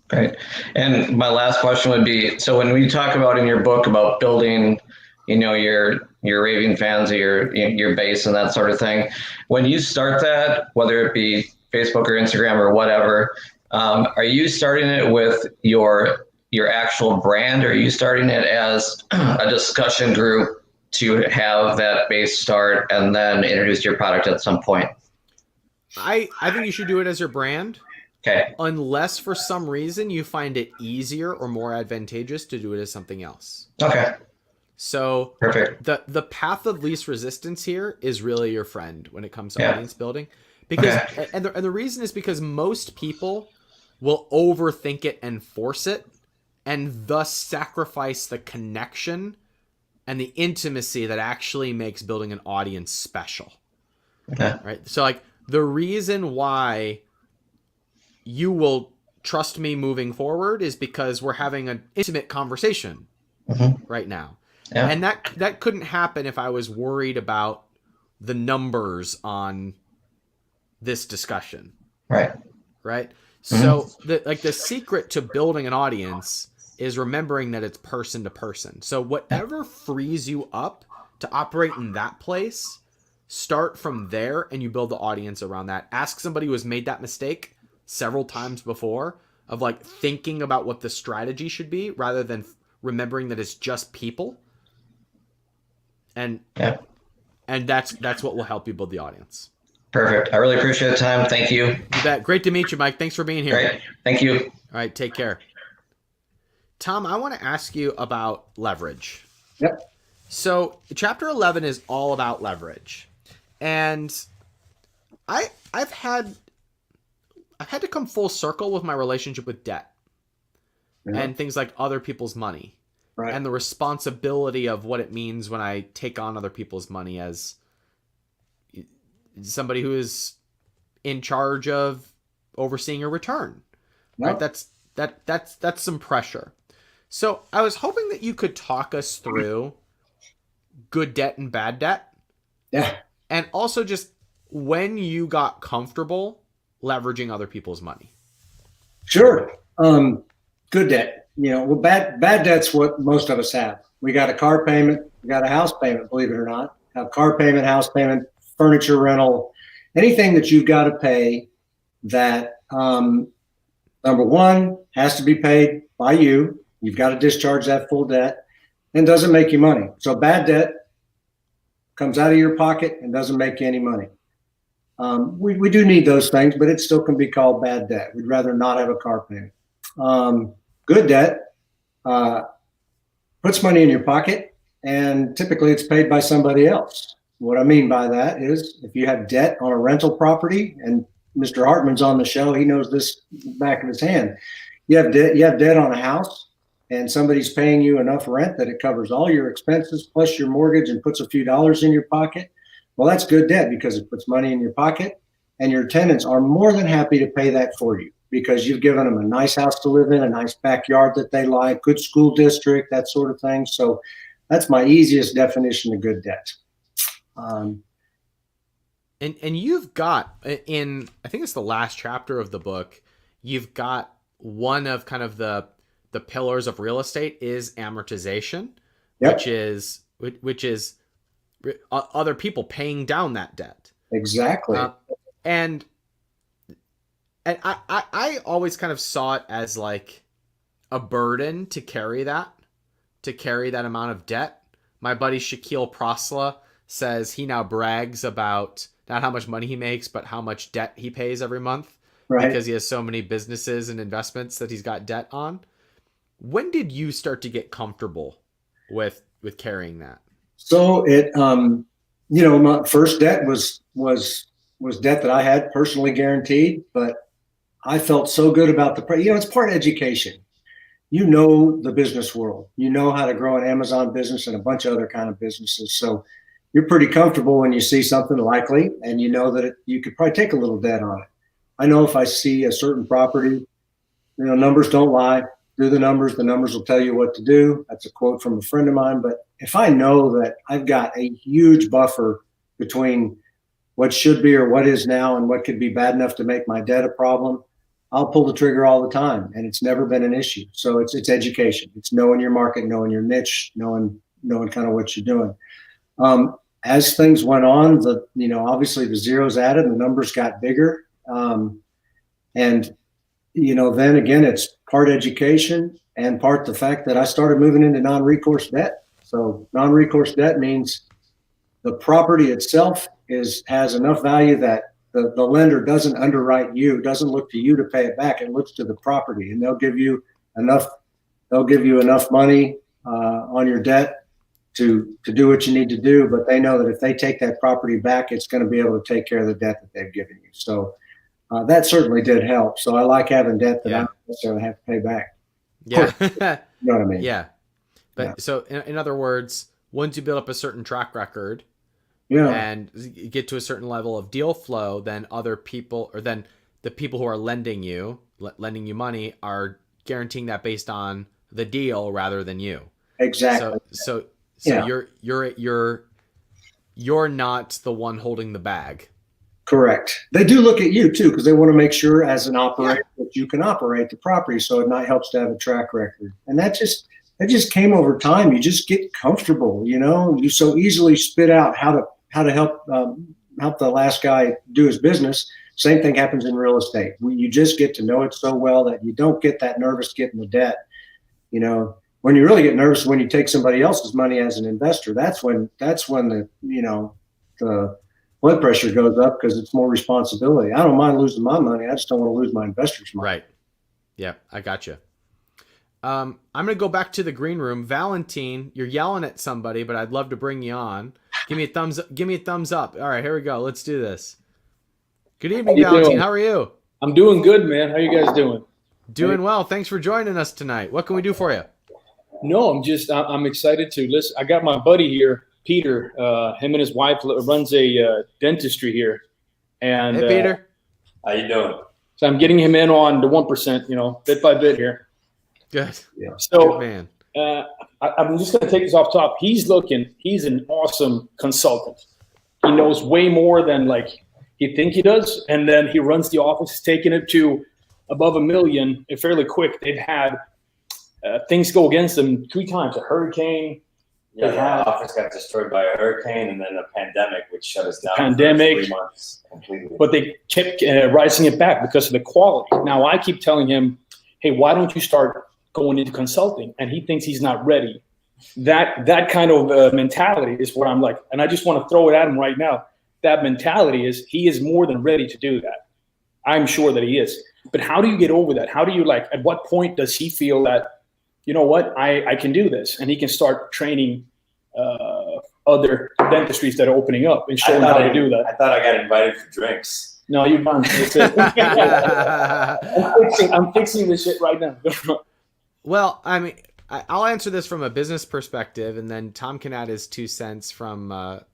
Great. And my last question would be, so when we talk about in your book about building, your raving fans of your base and that sort of thing, when you start that, whether it be Facebook or Instagram or whatever, are you starting it with your actual brand, or are you starting it as a discussion group to have that base start and then introduce your product at some point? I think you should do it as your brand. Okay. Unless for some reason you find it easier or more advantageous to do it as something else. Okay. So Perfect. The path of least resistance here is really your friend when it comes to audience building. Because and the reason is because most people will overthink it and force it and thus sacrifice the connection and the intimacy that actually makes building an audience special. Okay. Right? So like the reason why you will trust me moving forward is because we're having an intimate conversation right now. Yeah. And that couldn't happen if I was worried about the numbers on this discussion. Right. Right. So the secret to building an audience is remembering that it's person to person. So whatever frees you up to operate in that place, start from there and you build the audience around that. Ask somebody who has made that mistake several times before of like thinking about what the strategy should be rather than remembering that it's just people. And that's what will help you build the audience. Perfect. I really appreciate the time. Thank you. You bet. Great to meet you, Mike. Thanks for being here. Great. Thank you. All right. Take care. Tom, I want to ask you about leverage. Yep. So chapter 11 is all about leverage. And I've had to come full circle with my relationship with debt and things like other people's money. Right. And the responsibility of what it means when I take on other people's money as somebody who is in charge of overseeing a return. Right? That's some pressure. So I was hoping that you could talk us through good debt and bad debt. Yeah. And also just when you got comfortable leveraging other people's money. Sure. Good debt. Well, bad debt's what most of us have. We got a car payment, we got a house payment, believe it or not. Have car payment, house payment, furniture rental, anything that you've got to pay that, number one, has to be paid by you. You've got to discharge that full debt and doesn't make you money. So bad debt comes out of your pocket and doesn't make you any money. We do need those things, but it still can be called bad debt. We'd rather not have a car payment. Good debt puts money in your pocket, and typically it's paid by somebody else. What I mean by that is if you have debt on a rental property, and Mr. Hartman's on the show, he knows this back of his hand. You have debt on a house, and somebody's paying you enough rent that it covers all your expenses plus your mortgage and puts a few dollars in your pocket. Well, that's good debt because it puts money in your pocket, and your tenants are more than happy to pay that for you. because you've given them a nice house to live in, a nice backyard that they like, good school district, that sort of thing. So that's my easiest definition of good debt. And you've got in, I think it's the last chapter of the book, you've got one of kind of the pillars of real estate is amortization, Yep. which is other people paying down that debt. Exactly. And I always kind of saw it as like a burden to carry that amount of debt. My buddy Shaquille Prosla says he now brags about not how much money he makes, but how much debt he pays every month, Right. because he has so many businesses and investments that he's got debt on. When did you start to get comfortable with carrying that? So it, my first debt was debt that I had personally guaranteed, but I felt so good about it's part education. You know the business world. You know how to grow an Amazon business and a bunch of other kind of businesses. So you're pretty comfortable when you see something likely, and you know that you could probably take a little debt on it. I know if I see a certain property, numbers don't lie. Do the numbers will tell you what to do. That's a quote from a friend of mine. But if I know that I've got a huge buffer between what should be or what is now and what could be bad enough to make my debt a problem, I'll pull the trigger all the time, and it's never been an issue. So it's education. It's knowing your market, knowing your niche, knowing kind of what you're doing. As things went on, obviously the zeros added and the numbers got bigger. And then again, it's part education and part the fact that I started moving into non-recourse debt. So non-recourse debt means the property itself has enough value that the lender doesn't underwrite you, doesn't look to you to pay it back. It looks to the property, and they'll give you enough money on your debt to do what you need to do. But they know that if they take that property back, it's going to be able to take care of the debt that they've given you. So that certainly did help. So I like having debt that I don't necessarily have to pay back. Yeah. You know what I mean? Yeah. But so in other words, once you build up a certain track record and get to a certain level of deal flow, then other people, or then the people who are lending you money are guaranteeing that based on the deal rather than you. Exactly. So you're not the one holding the bag. Correct. They do look at you too, because they want to make sure as an operator that you can operate the property. So it helps to have a track record. And that just came over time. You just get comfortable, you so easily spit out how to help the last guy do his business. Same thing happens in real estate. You just get to know it so well that you don't get that nervous getting the debt. When you really get nervous when you take somebody else's money as an investor, that's when the blood pressure goes up, because it's more responsibility. I don't mind losing my money. I just don't want to lose my investors' money. Right. Yeah, I got you. I'm going to go back to the green room. Valentine, you're yelling at somebody, but I'd love to bring you on. Give me a thumbs up. Give me a thumbs up. All right, here we go. Let's do this. Good evening, Valentine. Doing? How are you? I'm doing good, man. How you guys doing? Doing well. Thanks for joining us tonight. What can we do for you? No, I'm excited to listen. I got my buddy here, Peter. Him and his wife runs a dentistry here. And hey, Peter. How you doing? So I'm getting him in on the 1%, bit by bit here. Good. Yeah. So, Good man. I'm just going to take this off top. He's an awesome consultant. He knows way more than he think he does. And then he runs the office, taking it to above $1 million fairly quick. They've had things go against them 3 times, a hurricane. Yeah, the office got destroyed by a hurricane and then a pandemic, which shut us down for 3 months completely. But they kept rising it back because of the quality. Now I keep telling him, hey, why don't you start going into consulting? And he thinks he's not ready. That kind of mentality is what I'm like. And I just want to throw it at him right now. That mentality is he is more than ready to do that. I'm sure that he is. But how do you get over that? How do you at what point does he feel that, you know what, I can do this, and he can start training other dentistries that are opening up and showing how to do that? I thought I got invited for drinks. No, you're done. I'm fixing this shit right now. Well, I mean, I'll answer this from a business perspective, and then Tom can add his 2 cents from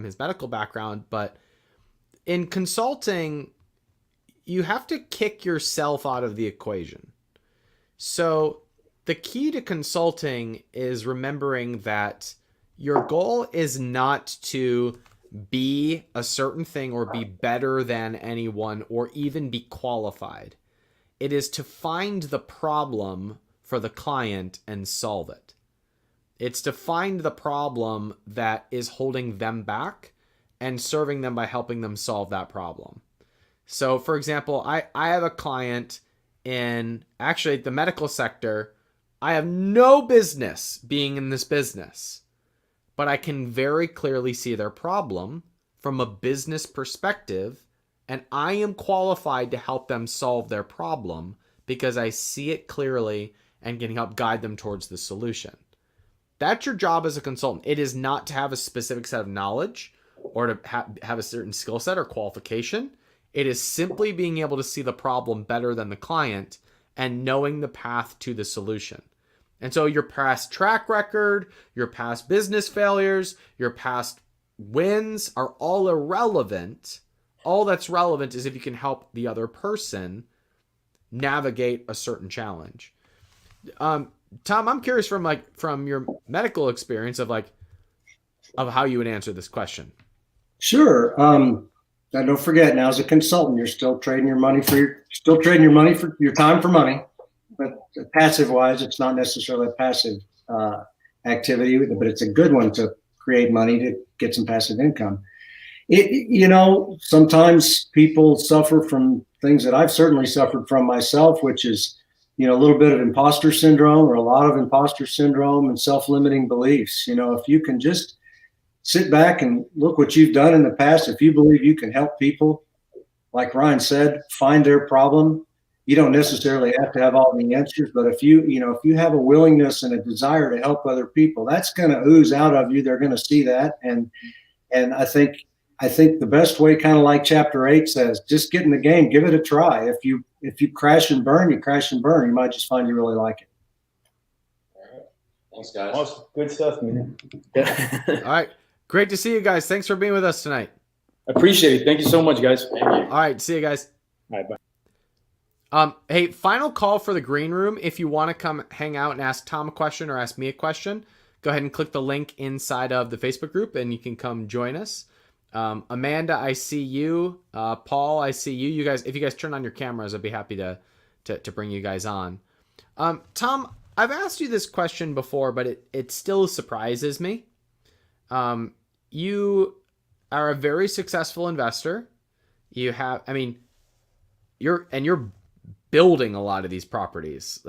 his medical background. But in consulting, you have to kick yourself out of the equation. So the key to consulting is remembering that your goal is not to be a certain thing or be better than anyone or even be qualified. It is to find the problem for the client and solve it. It's to find the problem that is holding them back and serving them by helping them solve that problem. So, for example, I have a client in actually the medical sector. I have no business being in this business, but I can very clearly see their problem from a business perspective, and I am qualified to help them solve their problem because I see it clearly and can help guide them towards the solution. That's your job as a consultant. It is not to have a specific set of knowledge or to have a certain skill set or qualification. It is simply being able to see the problem better than the client and knowing the path to the solution. And so your past track record, your past business failures, your past wins are all irrelevant. All that's relevant is if you can help the other person navigate a certain challenge. Tom, I'm curious from your medical experience of how you would answer this question. Sure. Now don't forget, now as a consultant, you're still trading your money for your time for money. But passive wise, it's not necessarily a passive activity, but it's a good one to create money to get some passive income. Sometimes people suffer from things that I've certainly suffered from myself, which is, a little bit of imposter syndrome or a lot of imposter syndrome and self-limiting beliefs. If you can just sit back and look what you've done in the past, if you believe you can help people, like Ryan said, find their problem. You don't necessarily have to have all the answers, but if you have a willingness and a desire to help other people, that's going to ooze out of you. They're going to see that. And I think the best way, kind of like chapter 8 says, just get in the game, give it a try. If you crash and burn, you crash and burn. You might just find you really like it. All right. Thanks, guys. Awesome. Good stuff, man. All right. Great to see you guys. Thanks for being with us tonight. Appreciate it. Thank you so much, guys. Thank you. All right. See you guys. All right, bye. Hey, final call for the green room. If you want to come hang out and ask Tom a question or ask me a question, go ahead and click the link inside of the Facebook group and you can come join us. Amanda, I see you. Paul, I see you. You guys, if you guys turn on your cameras, I'd be happy to bring you guys on. Tom, I've asked you this question before, but it still surprises me. You are a very successful investor. You're building a lot of these properties.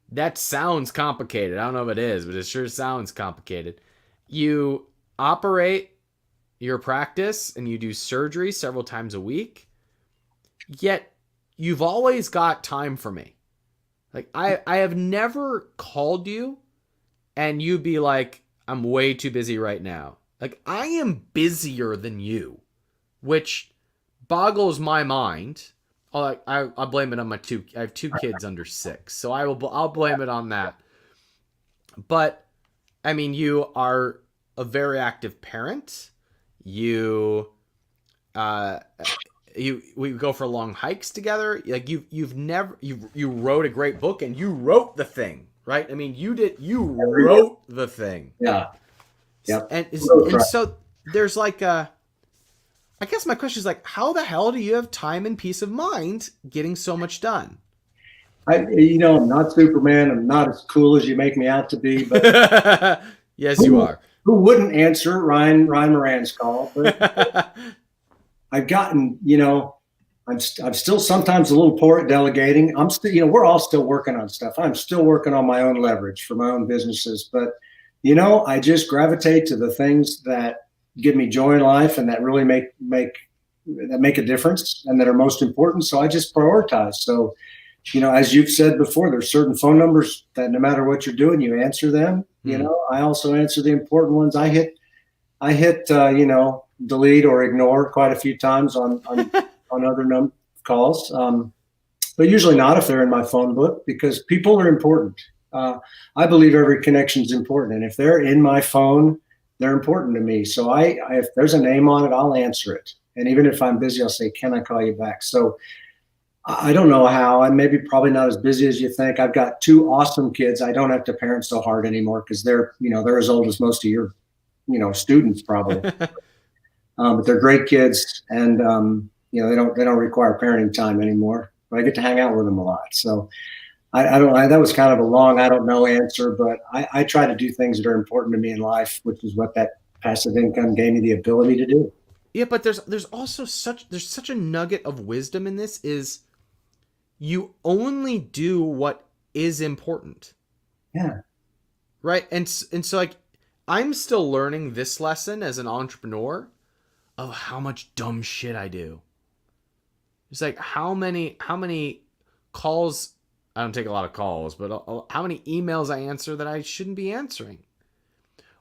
That sounds complicated. I don't know if it is, but it sure sounds complicated. You operate your practice and you do surgery several times a week, yet you've always got time for me. I have never called you and you be like, I'm way too busy right now. I am busier than you, which boggles my mind. I'll blame it on I have 2 kids under 6, so I'll blame it on that. But you are a very active parent. We go for long hikes together. You wrote a great book and you wrote the thing, right? You wrote the thing. Yeah. Yep. And so there's I guess my question is how the hell do you have time and peace of mind getting so much done? I'm not Superman. I'm not as cool as you make me out to be, but yes, you are. Who wouldn't answer Ryan Moran's call? But I've gotten, I'm still sometimes a little poor at delegating. I'm still, we're all still working on stuff. I'm still working on my own leverage for my own businesses, but I just gravitate to the things that give me joy in life and that really make a difference and that are most important. So I just prioritize. So, as you've said before, there's certain phone numbers that no matter what you're doing, you answer them. I also answer the important ones. I hit delete or ignore quite a few times on other calls, but usually not if they're in my phone book because people are important. I believe every connection is important, and if they're in my phone, they're important to me. So if there's a name on it, I'll answer it. And even if I'm busy, I'll say, can I call you back? So I don't know how. I'm maybe probably not as busy as you think. I've got 2 awesome kids. I don't have to parent so hard anymore because they're as old as most of your, students probably. But they're great kids, and they don't require parenting time anymore. But I get to hang out with them a lot. So I don't. That was kind of a long I don't know answer, but I try to do things that are important to me in life, which is what that passive income gave me the ability to do. Yeah, but there's also such a nugget of wisdom in this is you only do what is important. Yeah. Right? And so like I'm still learning this lesson as an entrepreneur of how much dumb shit I do. It's like how many calls, I don't take a lot of calls, but how many emails I answer that I shouldn't be answering.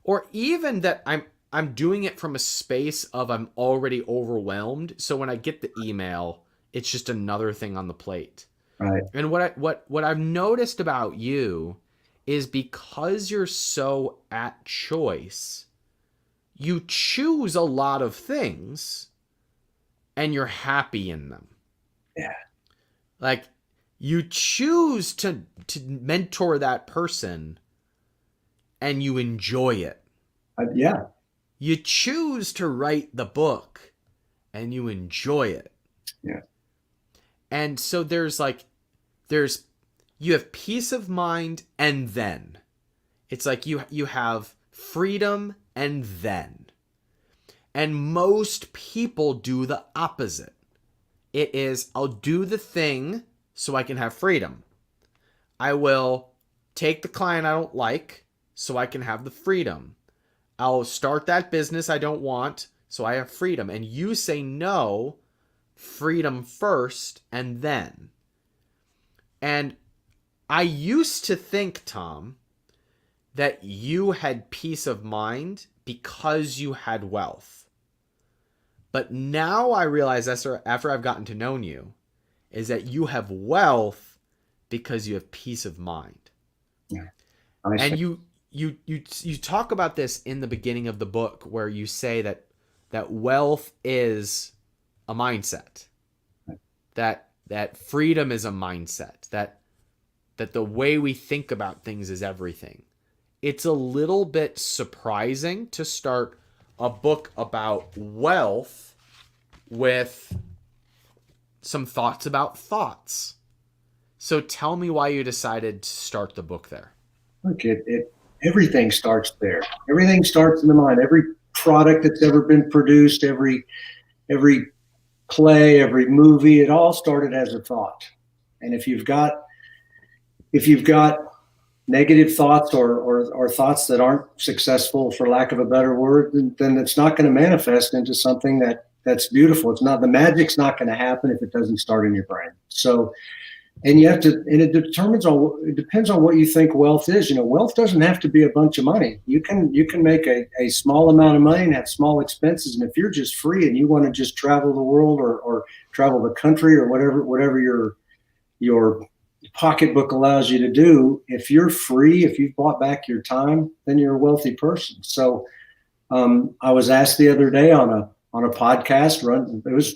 Or even that I'm doing it from a space of I'm already overwhelmed. So when I get the email, it's just another thing on the plate. Right. And what I've noticed about you is because you're so at choice, you choose a lot of things and you're happy in them. Yeah. Like you choose to mentor that person and you enjoy it. Yeah. You choose to write the book and you enjoy it. Yeah. And so you have peace of mind and then. It's like you have freedom and then. And most people do the opposite. It is, I'll do the thing so I can have freedom. I will take the client I don't like so I can have the freedom. I'll start that business I don't want so I have freedom. And you say no, freedom first and then. And I used to think, Tom, that you had peace of mind because you had wealth. But now I realize after I've gotten to know you, is that you have wealth because you have peace of mind. Yeah. And you talk about this in the beginning of the book where you say that wealth is a mindset. That freedom is a mindset. That the way we think about things is everything. It's a little bit surprising to start a book about wealth with some thoughts about thoughts. So tell me why you decided to start the book there. Look, everything starts there. Everything starts in the mind. Every product that's ever been produced, every play, every movie, it all started as a thought. And if you've got negative thoughts or thoughts that aren't successful, for lack of a better word, then it's not going to manifest into something that's beautiful. It's not, the magic's not going to happen if it doesn't start in your brain. So, and you have to, and it depends on what you think wealth is. Wealth doesn't have to be a bunch of money. You can make a small amount of money and have small expenses. And if you're just free and you want to just travel the world or travel the country or whatever your pocketbook allows you to do, if you're free, if you've bought back your time, then you're a wealthy person. So I was asked the other day on a podcast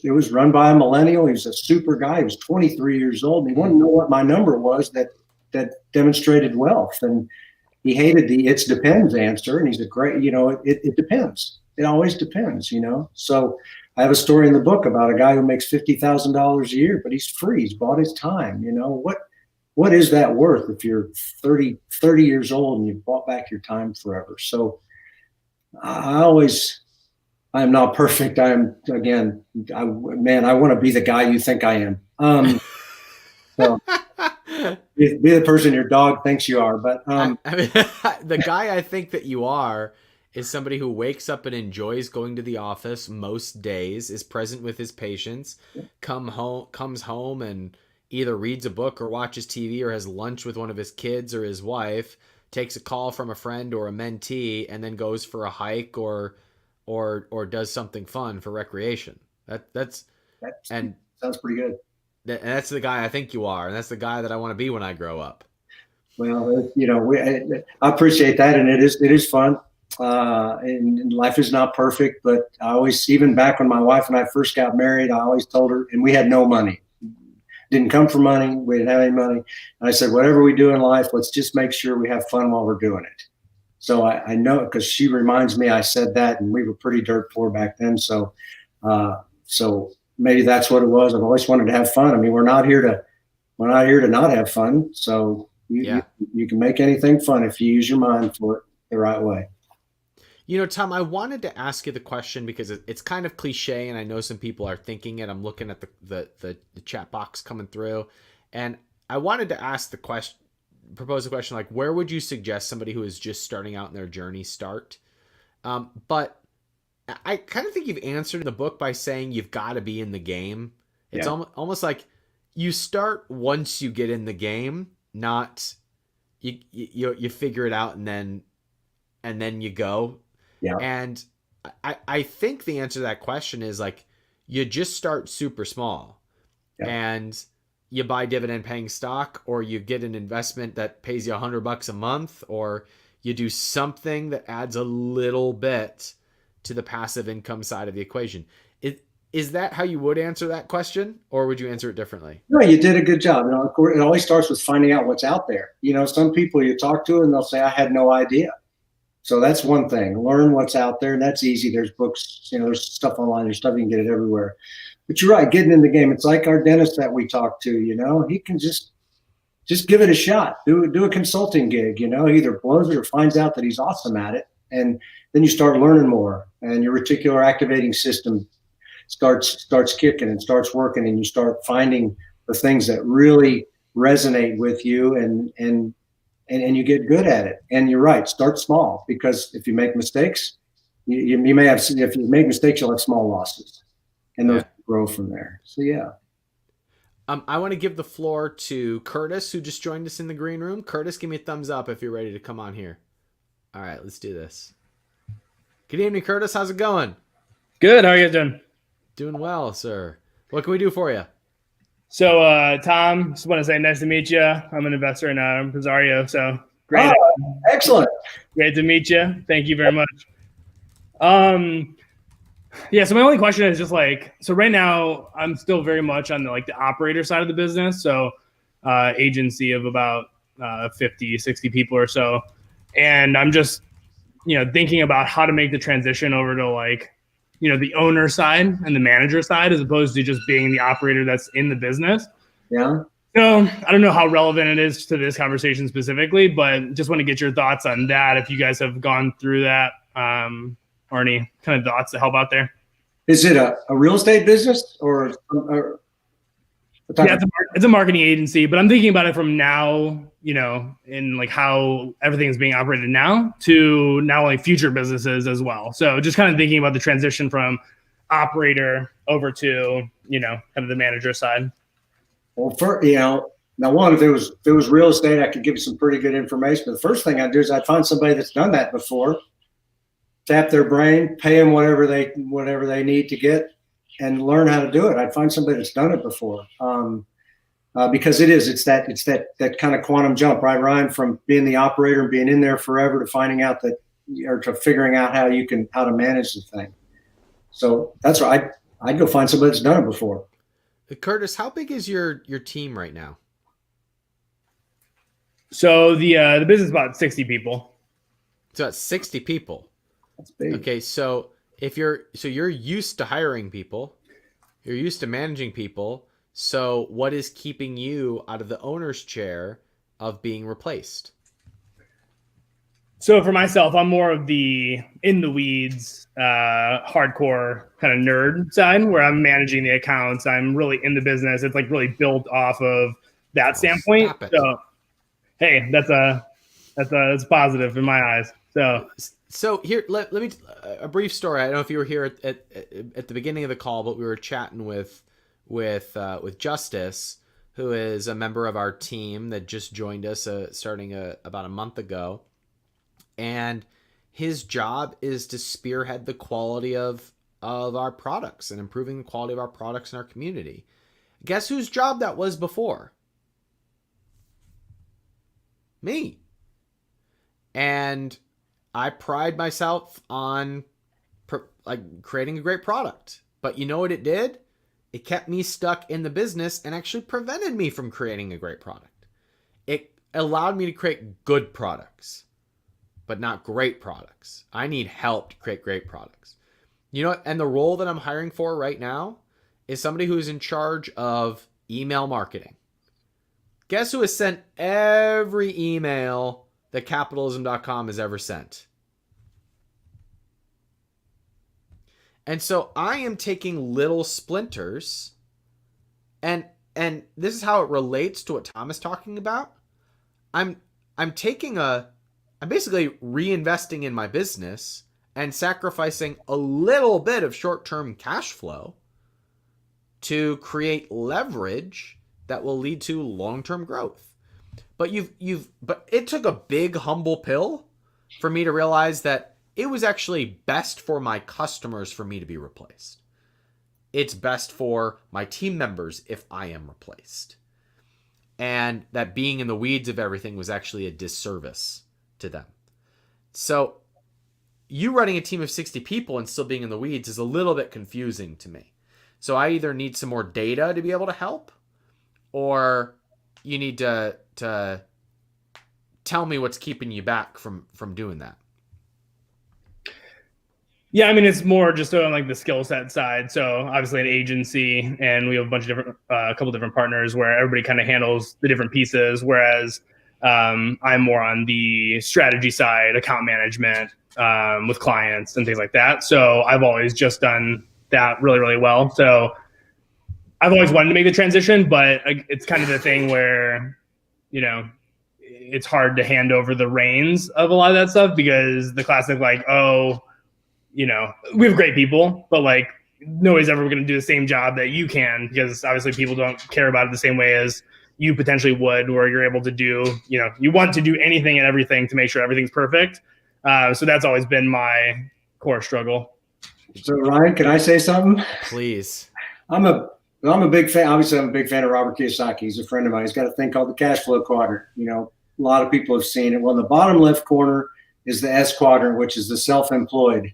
it was run by a millennial. He was a super guy. He was 23 years old. And he wanted to know what my number was that demonstrated wealth. And he hated the "it depends" answer. And he's a great, it depends. It always depends, So I have a story in the book about a guy who makes $50,000 a year, but he's free. He's bought his time. What is that worth if you're 30 years old and you've bought back your time forever? So I am not perfect. I want to be the guy you think I am. So be the person your dog thinks you are. But the guy I think that you are is somebody who wakes up and enjoys going to the office most days, is present with his patients, comes home and either reads a book or watches TV or has lunch with one of his kids or his wife, takes a call from a friend or a mentee, and then goes for a hike or does something fun for recreation. That sounds pretty good. And that's the guy I think you are, and that's the guy that I want to be when I grow up. Well, I appreciate that, and it is fun. and life is not perfect, but I always, even back when my wife and I first got married, I always told her, and we had no money, didn't come from money. We didn't have any money. And I said, whatever we do in life, let's just make sure we have fun while we're doing it. So I know, because she reminds me I said that, and we were pretty dirt poor back then. So maybe that's what it was. I've always wanted to have fun. I mean, we're not here to not have fun. So you can make anything fun if you use your mind for it the right way. You know, Tom, I wanted to ask you the question because it's kind of cliche, and I know some people are thinking it. I'm looking at the chat box coming through, and I wanted to ask propose a question like, where would you suggest somebody who is just starting out in their journey start? But I kind of think you've answered in the book by saying you've got to be in the game. It's almost like you start once you get in the game, not you figure it out and then you go. Yeah. And I think the answer to that question is like, you just start super small and you buy dividend paying stock, or you get an investment that pays you $100 a month, or you do something that adds a little bit to the passive income side of the equation. Is that how you would answer that question, or would you answer it differently? No, you did a good job. You know, it always starts with finding out what's out there. You know, some people you talk to and they'll say, I had no idea. So that's one thing. Learn what's out there, and that's easy. There's books, you know, there's stuff online, there's stuff, you can get it everywhere. But you're right, getting in the game. It's like our dentist that we talk to, you know, he can just give it a shot. Do a consulting gig, you know, he either blows it or finds out that he's awesome at it. And then you start learning more, and your reticular activating system starts kicking and starts working, and you start finding the things that really resonate with you, and you get good at it. And you're right, start small, because if you make mistakes, you may have, if you make mistakes, you'll have small losses, and those grow from there. So I want to give the floor to Curtis, who just joined us in the green room. Curtis, give me a thumbs up if you're ready to come on here. All right, let's do this. Good evening, Curtis. How's it going? Good. How are you guys doing? Doing well, sir. What can we do for you? So, Tom, just want to say nice to meet you. I'm an investor in Rosario, so great. Oh, excellent. Great to meet you. Thank you very much. Yeah, so my only question is just like, so right now I'm still very much on the operator side of the business. So agency of about 50, 60 people or so. And I'm just, thinking about how to make the transition over to the owner side and the manager side, as opposed to just being the operator that's in the business. Yeah. So I don't know how relevant it is to this conversation specifically, but just want to get your thoughts on that. If you guys have gone through that, or any kind of thoughts to help out there. Is it a real estate business or yeah, it's a marketing agency, but I'm thinking about it from now, in how everything is being operated now to now future businesses as well. So just kind of thinking about the transition from operator over to, kind of the manager side. Well, now one, if it was real estate, I could give you some pretty good information. But the first thing I'd do is I'd find somebody that's done that before, tap their brain, pay them whatever they need to get, and learn how to do it. I'd find somebody that's done it before, because it's that kind of quantum jump, right, Ryan, from being the operator and being in there forever to finding out to figuring out how to manage the thing. So that's right. I'd go find somebody that's done it before. Curtis, how big is your team right now? So the business is about 60 people. So that's 60 people. That's big. Okay, so you're used to hiring people, you're used to managing people. So what is keeping you out of the owner's chair of being replaced? So for myself, I'm more of the in the weeds, hardcore kind of nerd side, where I'm managing the accounts. I'm really in the business. It's really built off of that standpoint. So, hey, that's positive in my eyes. So here, let me a brief story. I don't know if you were here at the beginning of the call, but we were chatting with Justice, who is a member of our team that just joined us starting about a month ago, and his job is to spearhead the quality of our products and improving the quality of our products in our community. Guess whose job that was before? Me. And I pride myself on like creating a great product. But you know what it did? It kept me stuck in the business and actually prevented me from creating a great product. It allowed me to create good products, but not great products. I need help to create great products. You know, and the role that I'm hiring for right now is somebody who is in charge of email marketing. Guess who has sent every email that capitalism.com has ever sent? And so I am taking little splinters, and this is how it relates to what Tom is talking about. I'm basically reinvesting in my business and sacrificing a little bit of short-term cash flow to create leverage that will lead to long-term growth. But but it took a big humble pill for me to realize that it was actually best for my customers for me to be replaced. It's best for my team members if I am replaced. And that being in the weeds of everything was actually a disservice to them. So you running a team of 60 people and still being in the weeds is a little bit confusing to me. So I either need some more data to be able to help, or you need to tell me what's keeping you back from doing that. Yeah, I mean, it's more just on like the skill set side. So obviously an agency, and we have a bunch of different, a couple different partners where everybody kind of handles the different pieces. Whereas I'm more on the strategy side, account management with clients and things like that. So I've always just done that really, really well. So I've always wanted to make the transition, but it's kind of the thing where, you know, it's hard to hand over the reins of a lot of that stuff, because the classic, like, oh, you know, we have great people, but like nobody's ever going to do the same job that you can, because obviously people don't care about it the same way as you potentially would, where you're able to do, you know, you want to do anything and everything to make sure everything's perfect. So that's always been my core struggle. So Ryan, can I say something? Please. I'm a big fan. Obviously, I'm a big fan of Robert Kiyosaki. He's a friend of mine. He's got a thing called the cash flow quadrant. You know, a lot of people have seen it. Well, in the bottom left corner is the S quadrant, which is the self-employed,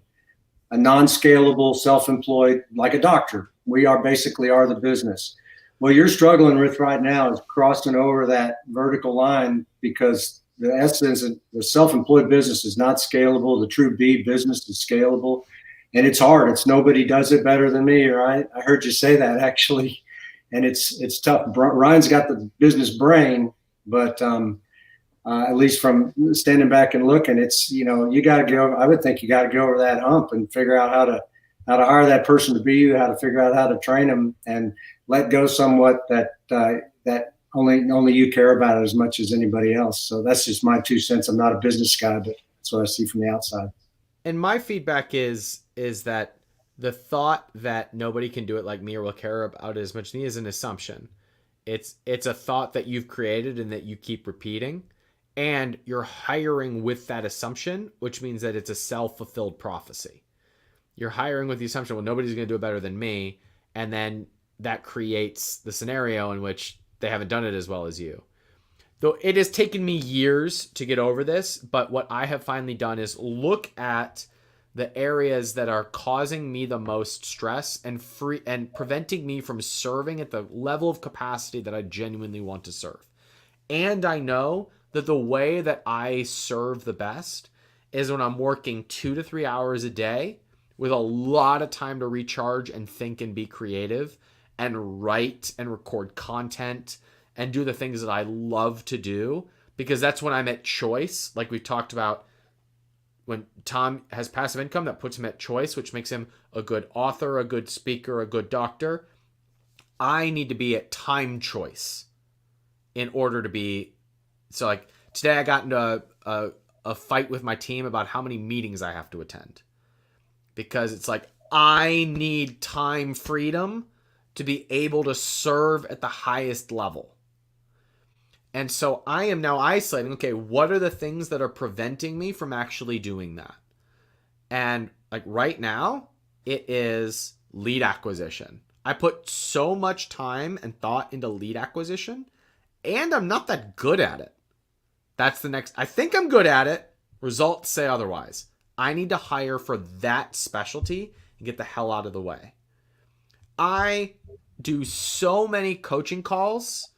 a non-scalable, self-employed, like a doctor. We are basically the business. What you're struggling with right now is crossing over that vertical line, because the essence of the self-employed business is not scalable. The true B business is scalable. And it's hard. It's nobody does it better than me, right? I heard you say that actually. And it's tough. Ryan's got the business brain, but at least from standing back and looking, it's, you know, you got to go. I would think you got to go over that hump and figure out how to hire that person to be you, how to figure out how to train them, and let go somewhat that only you care about it as much as anybody else. So that's just my 2 cents. I'm not a business guy, but that's what I see from the outside. And my feedback is that the thought that nobody can do it like me or will care about it as much as me is an assumption. It's a thought that you've created and that you keep repeating, and you're hiring with that assumption, which means that it's a self-fulfilled prophecy. You're hiring with the assumption, well, nobody's going to do it better than me, and then that creates the scenario in which they haven't done it as well as you. Though it has taken me years to get over this, but what I have finally done is look at the areas that are causing me the most stress and preventing me from serving at the level of capacity that I genuinely want to serve. And I know that the way that I serve the best is when I'm working 2 to 3 hours a day with a lot of time to recharge and think and be creative and write and record content and do the things that I love to do, because that's when I'm at choice. Like we talked about, when Tom has passive income, that puts him at choice, which makes him a good author, a good speaker, a good doctor. I need to be at time choice in order to be. So like today I got into a fight with my team about how many meetings I have to attend, because it's like I need time freedom to be able to serve at the highest level. And so I am now isolating, okay, what are the things that are preventing me from actually doing that? And like right now, it is lead acquisition. I put so much time and thought into lead acquisition, and I'm not that good at it. That's the next. I think I'm good at it, Results say otherwise. I need to hire for that specialty and get the hell out of the way. I do so many coaching calls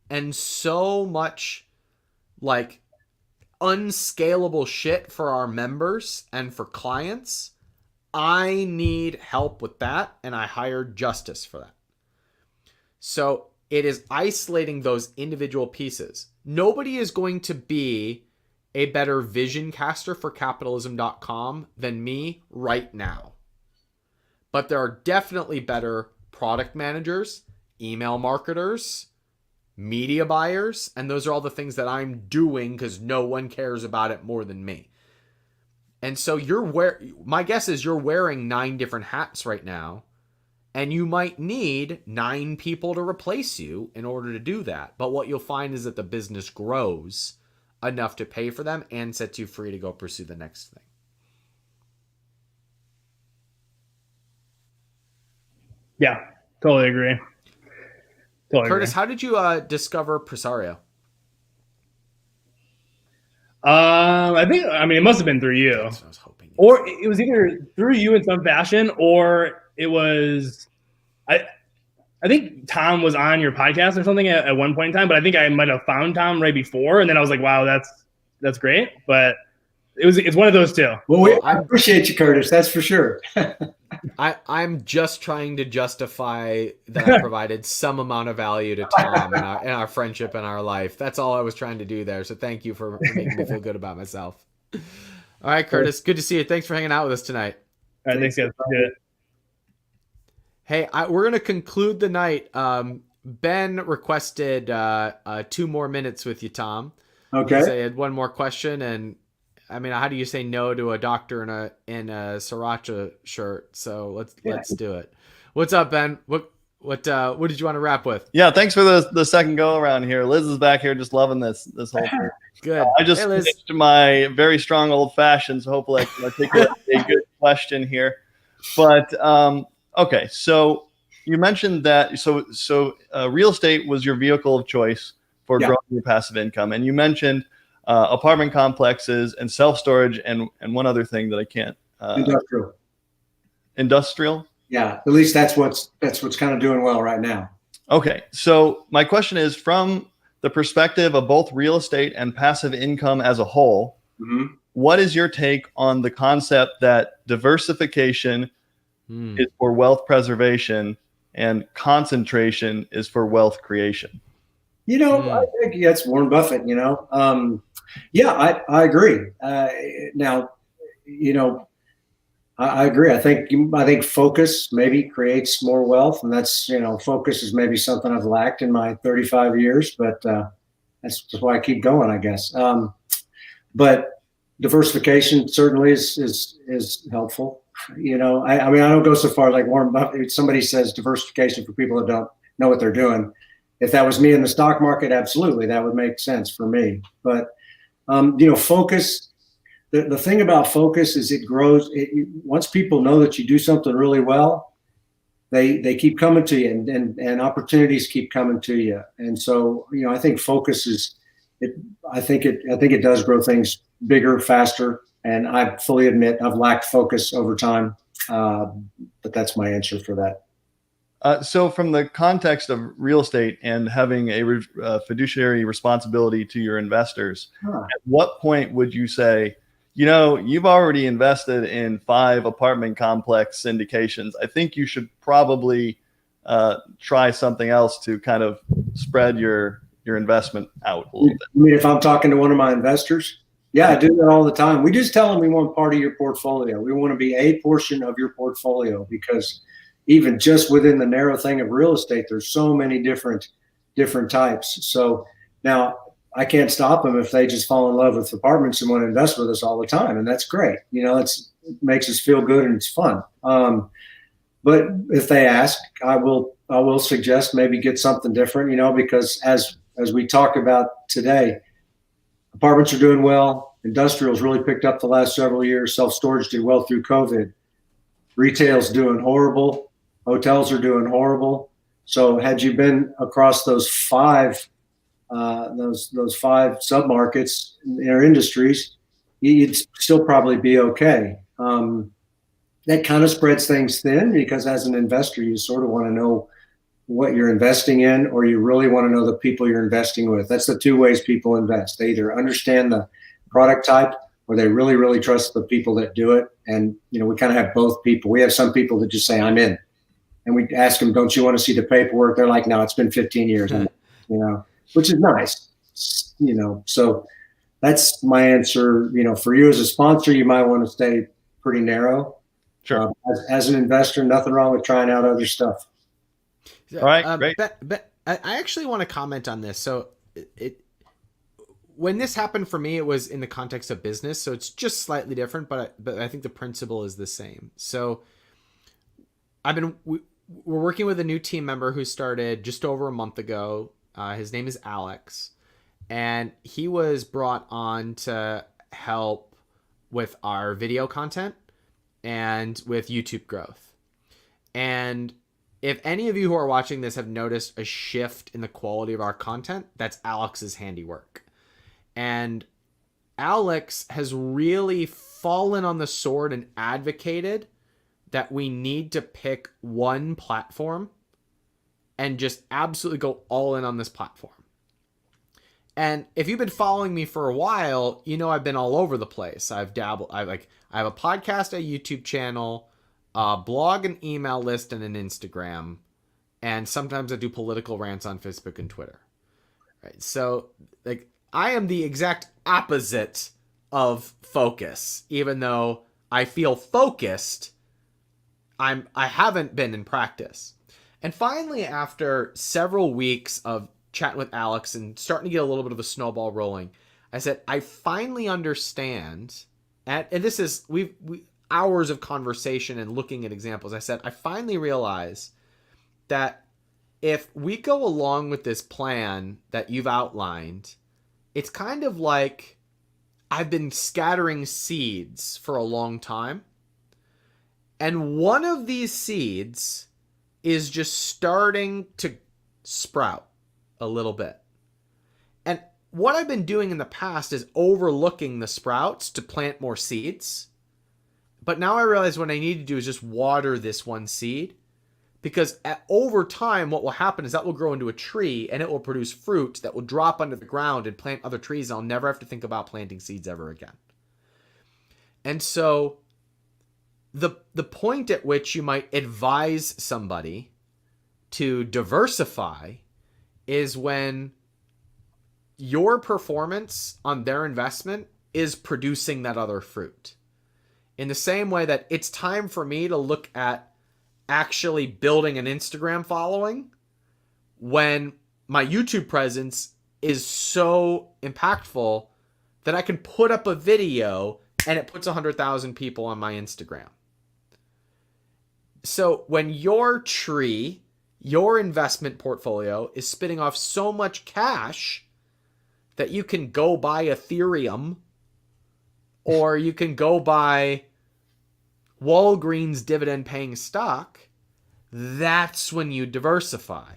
and so much like unscalable shit for our members and for clients. I need help with that, and I hired Justice for that. So it is isolating those individual pieces. Nobody is going to be a better vision caster for capitalism.com than me right now. But there are definitely better product managers, email marketers, media buyers, and those are all the things that I'm doing because no one cares about it more than me. And so my guess is you're wearing 9 different hats right now, and you might need 9 people to replace you in order to do that. But what you'll find is that the business grows enough to pay for them and sets you free to go pursue the next thing. Yeah, totally agree. Curtis, how did you discover Presario? I mean, it must have been through you. That's what I was hoping. Or it was either through you in some fashion, or it was, I think Tom was on your podcast or something at one point in time, but I think I might have found Tom right before, and then I was like, wow, that's great. But it's one of those two. Well, I appreciate you, Curtis. That's for sure. I'm just trying to justify that I provided some amount of value to Tom in our friendship and our life. That's all I was trying to do there. So thank you for making me feel good about myself. All right, Curtis, good to see you. Thanks for hanging out with us tonight. All right, thanks, guys. Good. Hey, we're going to conclude the night. Ben requested 2 more minutes with you, Tom. Okay. He had one more question, and I mean, how do you say no to a doctor in a sriracha shirt? So let's do it. What's up, Ben? What did you want to wrap with? Yeah, thanks for the second go around here. Liz is back here just loving this whole thing. Good. I just finished my very strong old fashioned, so hopefully I can articulate a good question here. But okay, so you mentioned that so real estate was your vehicle of choice for growing your passive income, and you mentioned apartment complexes and self-storage and one other thing that I can't. Industrial. Yeah, at least that's what's kind of doing well right now. Okay, so my question is, from the perspective of both real estate and passive income as a whole, what is your take on the concept that diversification is for wealth preservation and concentration is for wealth creation? I think that's Warren Buffett. I agree. Now, I agree. I think focus maybe creates more wealth, and that's focus is maybe something I've lacked in my 35 years, but that's why I keep going, I guess. But diversification certainly is helpful. I mean, I don't go so far like Warren Buffett. If somebody says diversification for people that don't know what they're doing. If that was me in the stock market, absolutely, that would make sense for me. But focus. The thing about focus is it grows. Once people know that you do something really well, they keep coming to you, and opportunities keep coming to you. And so, I think focus is. I think it does grow things bigger, faster. And I fully admit I've lacked focus over time, but that's my answer for that. So from the context of real estate and having a fiduciary responsibility to your investors, at what point would you say, you've already invested in 5 apartment complex syndications. I think you should probably try something else to kind of spread your investment out a little bit. I mean, if I'm talking to one of my investors, yeah, I do that all the time. We just tell them we want part of your portfolio. We want to be a portion of your portfolio, because even just within the narrow thing of real estate, there's so many different types. So now I can't stop them if they just fall in love with apartments and want to invest with us all the time. And that's great. It makes us feel good and it's fun. But if they ask, I will suggest maybe get something different, because as we talked about today, apartments are doing well. Industrial's really picked up the last several years. Self-storage did well through COVID. Retail's doing horrible. Hotels are doing horrible. So had you been across those 5 submarkets in our industries, you'd still probably be okay. That kind of spreads things thin because as an investor, you sort of want to know what you're investing in, or you really want to know the people you're investing with. That's the two ways people invest. They either understand the product type or they really, really trust the people that do it. And, we kind of have both people. We have some people that just say, I'm in. And we ask them, don't you want to see the paperwork? They're like, no, it's been 15 years, which is nice, so that's my answer. For you as a sponsor, you might want to stay pretty narrow. Sure. As an investor, nothing wrong with trying out other stuff. All right, great. But I actually want to comment on this. So when this happened for me, it was in the context of business. So it's just slightly different, but I think the principle is the same. So we're working with a new team member who started just over a month ago. His name is Alex, and he was brought on to help with our video content and with YouTube growth. And if any of you who are watching this have noticed a shift in the quality of our content, that's Alex's handiwork. And Alex has really fallen on the sword and advocated that we need to pick one platform and just absolutely go all in on this platform. And if you've been following me for a while, I've been all over the place. I've dabbled. I have a podcast, a YouTube channel, a blog, an email list, and an Instagram. And sometimes I do political rants on Facebook and Twitter. Right. So I am the exact opposite of focus. Even though I feel focused, I haven't been in practice. And finally, after several weeks of chatting with Alex and starting to get a little bit of a snowball rolling, I said, I finally understand. And this is, we hours of conversation and looking at examples. I said, I finally realize that if we go along with this plan that you've outlined, it's kind of like I've been scattering seeds for a long time. And one of these seeds is just starting to sprout a little bit. And what I've been doing in the past is overlooking the sprouts to plant more seeds. But now I realize what I need to do is just water this one seed, because over time, what will happen is that will grow into a tree and it will produce fruit that will drop under the ground and plant other trees. And I'll never have to think about planting seeds ever again. And so the point at which you might advise somebody to diversify is when your performance on their investment is producing that other fruit. In the same way that it's time for me to look at actually building an Instagram following when my YouTube presence is so impactful that I can put up a video and it puts 100,000 people on my Instagram. So when your tree, your investment portfolio is spitting off so much cash that you can go buy Ethereum or you can go buy Walgreens dividend paying stock, that's when you diversify.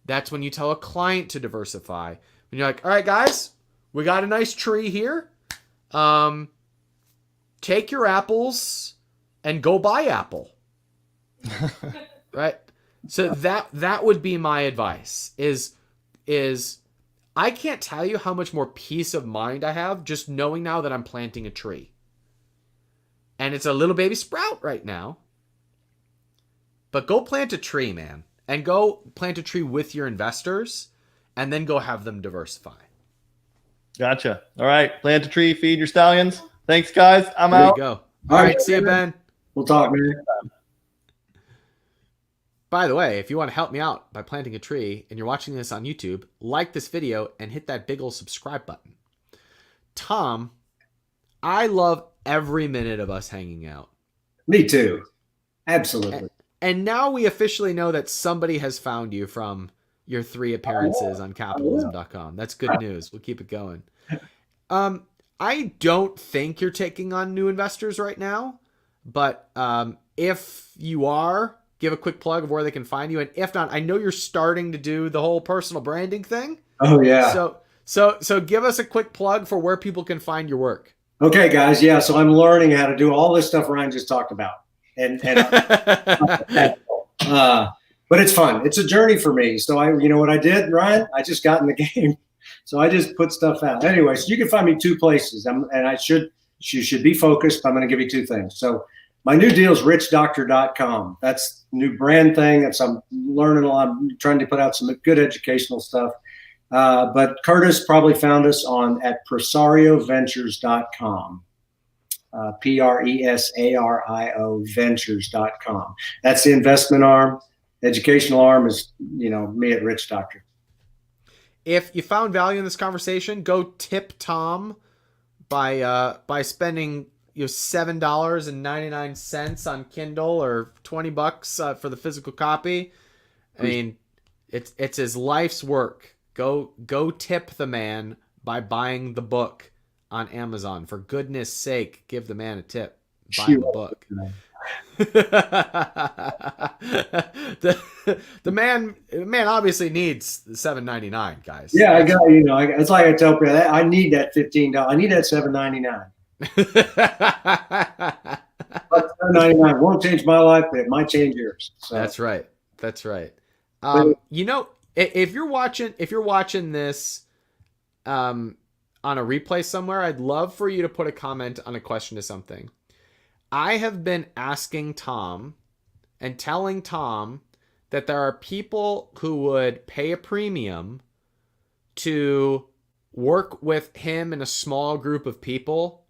That's when you tell a client to diversify. When you're like, all right, guys, we got a nice tree here. Take your apples and go buy Apple. Right? So that would be my advice is I can't tell you how much more peace of mind I have just knowing now that I'm planting a tree. And it's a little baby sprout right now. But go plant a tree, man. And go plant a tree with your investors and then go have them diversify. Gotcha. All right. Plant a tree, feed your stallions. Thanks, guys. I'm There out. you go. All right. See you, Ben. We'll talk, man. By the way, if you want to help me out by planting a tree and you're watching this on YouTube, like this video and hit that big old subscribe button. Tom, I love every minute of us hanging out. Me too. Absolutely. And now we officially know that somebody has found you from your 3 appearances on capitalism.com. That's good news. We'll keep it going. I don't think you're taking on new investors right now, but if you are, give a quick plug of where they can find you. And if not, I know you're starting to do the whole personal branding thing. Oh yeah. So give us a quick plug for where people can find your work. Okay, guys. Yeah. So I'm learning how to do all this stuff Ryan just talked about. And but it's fun. It's a journey for me. So you know what I did, Ryan? I just got in the game. So I just put stuff out. Anyway, so you can find me 2 places. You should be focused. I'm going to give you 2 things. So my new deal is richdoctor.com. That's a new brand thing. I'm learning a lot. I'm trying to put out some good educational stuff. But Curtis probably found us at presarioventures.com. Presario ventures.com. That's the investment arm. Educational arm is, me at Rich Doctor. If you found value in this conversation, go tip Tom by spending $7.99 on Kindle or $20 for the physical copy. I mean, it's his life's work. Go tip the man by buying the book on Amazon. For goodness sake, give the man a tip. Buy the book. the man obviously needs the $7.99, guys. Yeah, I got it's like I tell people, I need that $15. I need that $7.99. But $7.99 won't change my life, but it might change yours. So. That's right. If you're watching this on a replay somewhere, I'd love for you to put a comment on a question to something. I have been asking Tom and telling Tom that there are people who would pay a premium to work with him in a small group of people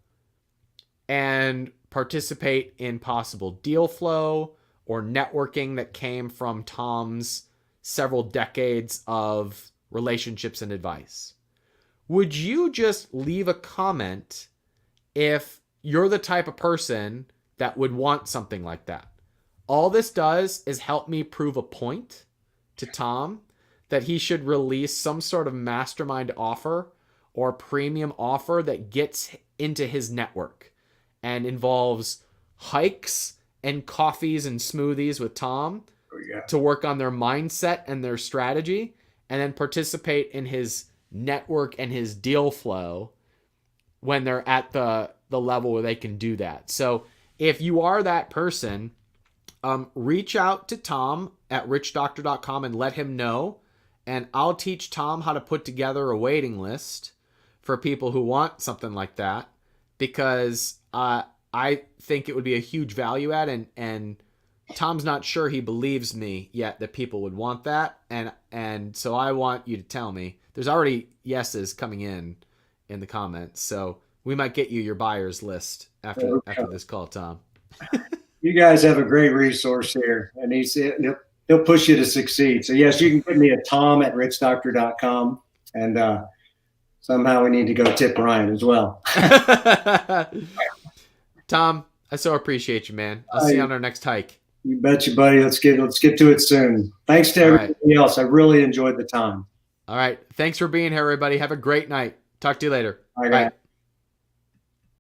and participate in possible deal flow or networking that came from Tom's several decades of relationships and advice. Would you just leave a comment if you're the type of person that would want something like that? All this does is help me prove a point to Tom that he should release some sort of mastermind offer or premium offer that gets into his network and involves hikes and coffees and smoothies with Tom to work on their mindset and their strategy, and then participate in his network and his deal flow when they're at the level where they can do that. So if you are that person, reach out to Tom at richdoctor.com and let him know. And I'll teach Tom how to put together a waiting list for people who want something like that, because I think it would be a huge value add, and Tom's not sure he believes me yet that people would want that. And so I want you to tell me. There's already yeses coming in the comments. So we might get you your buyer's list after this call, Tom. You guys have a great resource here, and he'll push you to succeed. So yes, you can put me at tom@richdoctor.com, and somehow we need to go tip Ryan as well. Tom, I so appreciate you, man. I'll see you on our next hike. You betcha, buddy. Let's get to it soon. Thanks to everybody else. I really enjoyed the time. All right. Thanks for being here, everybody. Have a great night. Talk to you later. All right. Bye.